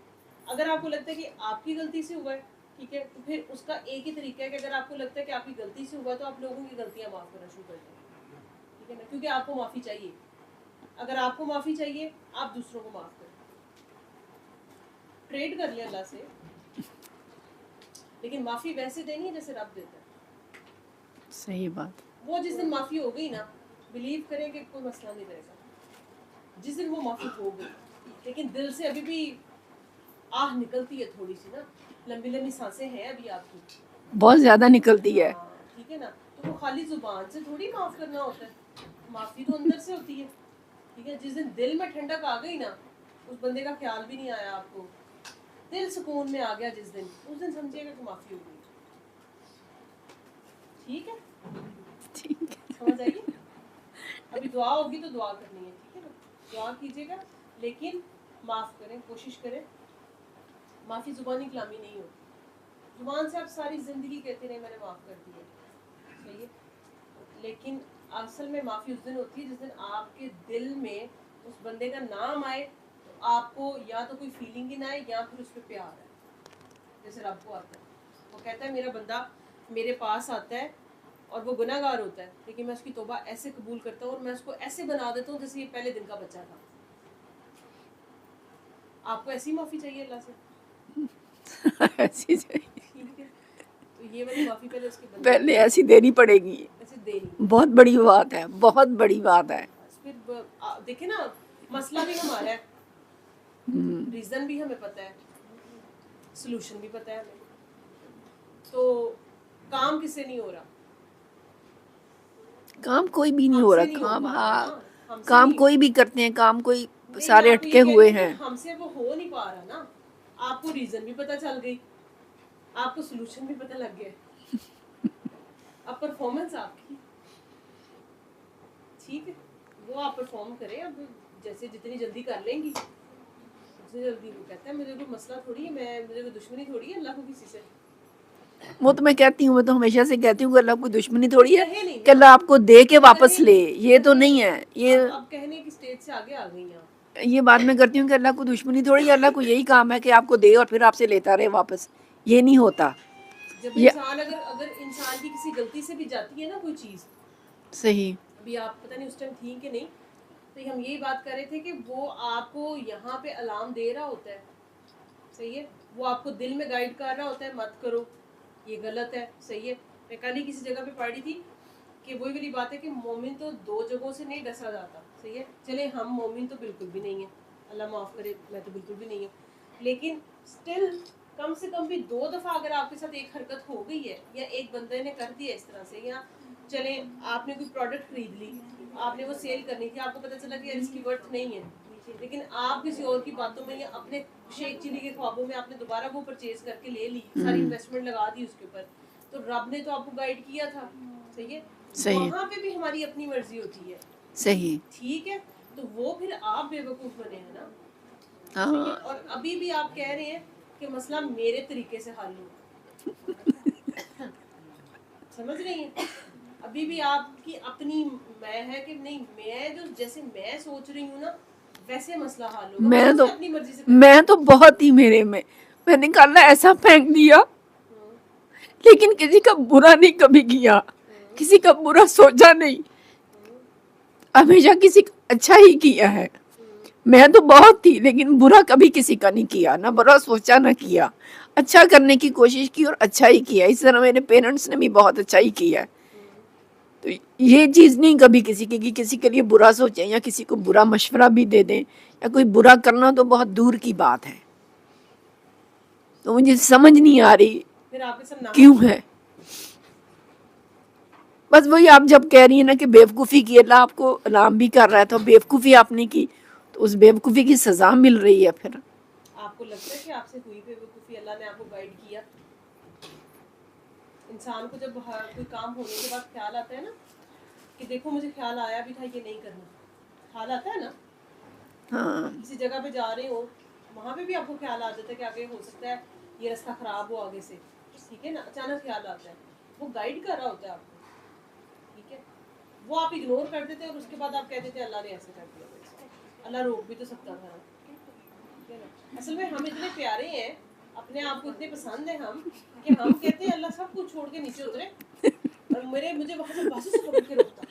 اگر آپ کو لگتا ہے کہ آپ کی غلطی سے ہوا ہے, ٹھیک ہے, تو پھر اس کا ایک ہی طریقہ ہے کہ اگر آپ کو لگتا ہے کہ آپ کی غلطی سے ہوا ہے, تو آپ لوگوں کی غلطیاں معاف کرنا شروع کر دیں, ٹھیک ہے نا. کیونکہ آپ کو معافی چاہیے. اگر آپ کو معافی چاہیے, آپ دوسروں کو معاف کریں, ٹریڈ کر لیں اللہ سے, لیکن معافی ویسے دینی ہے جیسے رب دیتا ہے. صحیح بات. وہ جس دن معافی ہو گئی نا, بلیو کریں کہ کوئی مسئلہ نہیں رہے گا. جس دن وہ معافی ہو گئی, لیکن دل سے ابھی بھی آہ نکلتی ہے تھوڑی سی نا, لمبی لمبی سانسیں ہیں ابھی آپ کی, بہت زیادہ نکلتی ہے, ٹھیک ہے نا. تو وہ خالی زبان سے تھوڑی معاف کرنا ہوتا ہے, معافی تو اندر سے ہوتی ہے, ٹھیک ہے. جس دن دل میں ٹھنڈک آ گئی نا, اس بندے کا خیال بھی نہیں آیا آپ کو, دل سکون میں آ گیا جس دن, اس دن سمجھیے گا کہ معافی ہو گئی, ٹھیک ہے. سمجھ آئیے. ابھی دعا ہوگی تو دعا کرنی ہے, ٹھیک ہے نا. دعا کیجیے گا, لیکن معاف کریں, کوشش کریں. معافی زبانی کلامی نہیں ہوتی, زبان سے آپ ساری زندگی کہتے رہے میں نے معاف کر دیا, صحیح ہے, لیکن اصل میں معافی اس دن ہوتی ہے جس دن آپ کے دل میں اس بندے کا نام آئے, تو آپ کو یا تو کوئی فیلنگ ہی نہ آئے, یا پھر اس پہ پیار ہے, جیسے رب کو آتا ہے. وہ کہتا ہے میرا بندہ میرے پاس آتا ہے اور وہ گناہ گار ہوتا ہے, لیکن میں اس کی توبہ ایسے قبول کرتا ہوں اور میں اس کو ایسے بنا دیتا ہوں جیسے یہ پہلے دن کا بچہ تھا. آپ کو ایسی معافی چاہیے اللہ سے, ایسی چاہیے, ٹھیک ہے. تو یہ والی معافی پہلے ایسی دینی پڑے گی, ایسے دینی, بہت بڑی بات ہے, بہت بڑی بات ہے. پھر دیکھیں نا, مسئلہ بھی ہمارا ہے, ریزن بھی ہمیں پتہ ہے, سلوشن بھی پتہ ہے ہمیں, تو کام کس سے نہیں ہو رہا, کام کوئی بھی نہیں ہو رہا, کام کوئی بھی کرتے ہیں, کام کوئی سارے اٹکے ہوئے ہیں, ہم سے وہ ہو نہیں پا رہا نا. آپ کو ریزن بھی پتہ چل گئی, آپ کو سلوشن بھی پتہ لگ گیا, اب پرفارمنس آپ کی ٹھیک ہے وہ آپ پرفارم کریں اب جیسے جتنی جلدی کر لیں گی اتنی جلدی. وہ کہتا ہے مجھے کوئی مسئلہ تھوڑی ہے مجھے کوئی دشمنی تھوڑی ہے اللہ کو کسی سے. وہ تو میں کہتی ہوں میں تو ہمیشہ سے کہتی ہوں کہ اللہ کوئی دشمنی تھوڑی ہے کہے نہیں کہ اللہ آپ کو دے کے واپس لے, یہ تو نہیں ہے. یہ اب کہنے کی اسٹیج سے آگے آ گئی ہیں آپ. یہ بات میں کرتی ہوں کہ اللہ کو دشمنی تھوڑی ہے, اللہ کو یہی کام ہے کہ آپ کو دے اور پھر آپ سے لیتا رہے واپس. یہ نہیں ہوتا. جب انسان اگر انسان کی کسی غلطی سے بھی جاتی ہے نا کوئی چیز صحیح. ابھی آپ پتہ نہیں اس ٹائم تھی کہ نہیں تو ہم یہی بات کر رہے تھے کہ وہ آپ کو یہاں پہ الارم دے رہا ہوتا ہے صحیح ہے, وہ آپ کو دل میں گائیڈ کر رہا ہوتا ہے مت کرو یہ غلط ہے صحیح ہے. میں کل ہی کسی جگہ پہ پڑھی تھی کہ وہی والی بات ہے کہ مومن تو 2 جگہوں سے نہیں ڈسا جاتا صحیح ہے. چلے ہم مومن تو بالکل بھی نہیں ہیں, اللہ معاف کرے میں تو بالکل بھی نہیں ہوں, لیکن اسٹل کم سے کم بھی 2 دفعہ اگر آپ کے ساتھ ایک حرکت ہو گئی ہے یا ایک بندے نے کر دیا اس طرح سے, یا چلیں آپ نے کوئی پروڈکٹ خرید لی, آپ نے وہ سیل کرنی تھی, آپ کو پتہ چلا کہ اس کی ورتھ نہیں ہے, لیکن آپ کسی اور کی باتوں میں یا اپنے شیخ چلی کے خوابوں میں آپ نے دوبارہ وہ پرچیز کر کے لے لی, ساری انویسٹمنٹ لگا دی اس کے اوپر, تو رب نے تو آپ کو گائیڈ کیا تھا صحیح ہے. وہاں پہ بھی ہماری اپنی مرضی ہوتی ہے صحیح ٹھیک ہے, تو وہ پھر آپ بے وقوف بنے ہیں نا. ہاں. اور ابھی بھی آپ کہہ رہے ہیں کہ مسئلہ میرے طریقے سے حل ہو, سمجھ رہی ہیں, ابھی بھی آپ کی اپنی میں ہے کہ نہیں, میں جو جیسے میں سوچ رہی ہوں نا ویسے مسئلہ حل ہوگا. میں تو بہت ہی میں نے کہا ایسا پھینک دیا, لیکن کسی کا برا نہیں کبھی کیا, کسی کا برا سوچا نہیں, ہمیشہ کسی کا اچھا ہی کیا ہے. میں تو بہت تھی لیکن برا کبھی کسی کا نہیں کیا, نہ برا سوچا نہ کیا, اچھا کرنے کی کوشش کی اور اچھا ہی کیا. اس طرح میرے پیرنٹس نے بھی بہت اچھا ہی کیا ہے. تو یہ چیز نہیں کبھی کسی کی کہ کسی کے لیے برا سوچیں یا کسی کو برا مشورہ بھی دے دیں, یا کوئی برا کرنا تو بہت دور کی بات ہے. تو مجھے سمجھ نہیں آ رہی کیوں ہے. بس وہی آپ جب کہہ رہی ہیں نا کہ بیوقوفی کی اللہ آپ کو الارم بھی کر رہا ہے, تو بیوقوفی آپ نے کی تو اس بیوقوفی کی سزا مل رہی ہے. پھر آپ کو لگتا ہے کہ آپ سے ہوئی بیوقوفی, اللہ نے آپ کو گائیڈ کیا. انسان کو جب کوئی کام ہونے کے بعد خیال آتا ہے نا کہ دیکھو مجھے خیال آیا بھی تھا یہ نہیں کرنا, خیال آتا ہے نا. ہاں کسی جگہ پہ جا رہے ہو وہاں پہ بھی آپ کو خیال آ جاتا ہے کہ آگے ہو سکتا ہے یہ راستہ خراب ہو آگے سے, ٹھیک ہے نا, اچانک خیال آتا ہے, وہ گائیڈ کر رہا ہوتا ہے آپ کو, ٹھیک ہے. وہ آپ اگنور کر دیتے اور اس کے بعد آپ کہہ دیتے اللہ نے ایسے کر دیا, اللہ روک بھی تو سکتا تھا. اصل میں ہم اتنے پیارے ہیں, اپنے آپ کو اتنے پسند ہیں ہم, کہ ہم کہتے ہیں اللہ سب کچھ چھوڑ کے نیچے اترے اور مجھے وہاں سے بس سے پکڑ کے روکتا.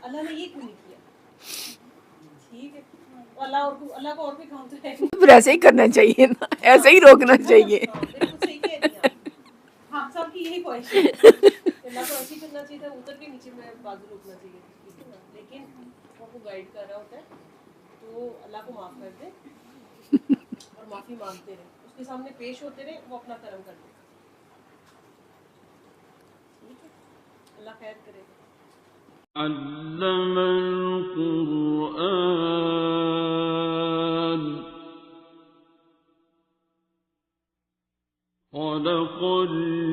اللہ نے یہ کیوں نہیں کیا, ٹھیک ہے. اللہ کو اور بھی کام تو ہے, پھر ایسے ہی کرنا چاہیے نا, ایسے ہی روکنا چاہیے. بالکل صحیح کہہ رہی ہیں. ہاں سب کی یہی خواہش ہے, اللہ کو ایسے ہی کرنا چاہیے تھا, اتر کے نیچے میں بازو روکنا چاہیے, ٹھیک ہے نا. لیکن وہ کو گائیڈ کر رہا ہوتا ہے تو اللہ کو معاف کر دے اور معافی مانگتے رہے, اس کے سامنے پیش ہوتے رہے, وہ اپنا کرم کر دے. ٹھیک ہے, اللہ خیر کرے. علم القرآن خلق الإنسان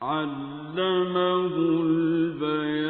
علمه البيان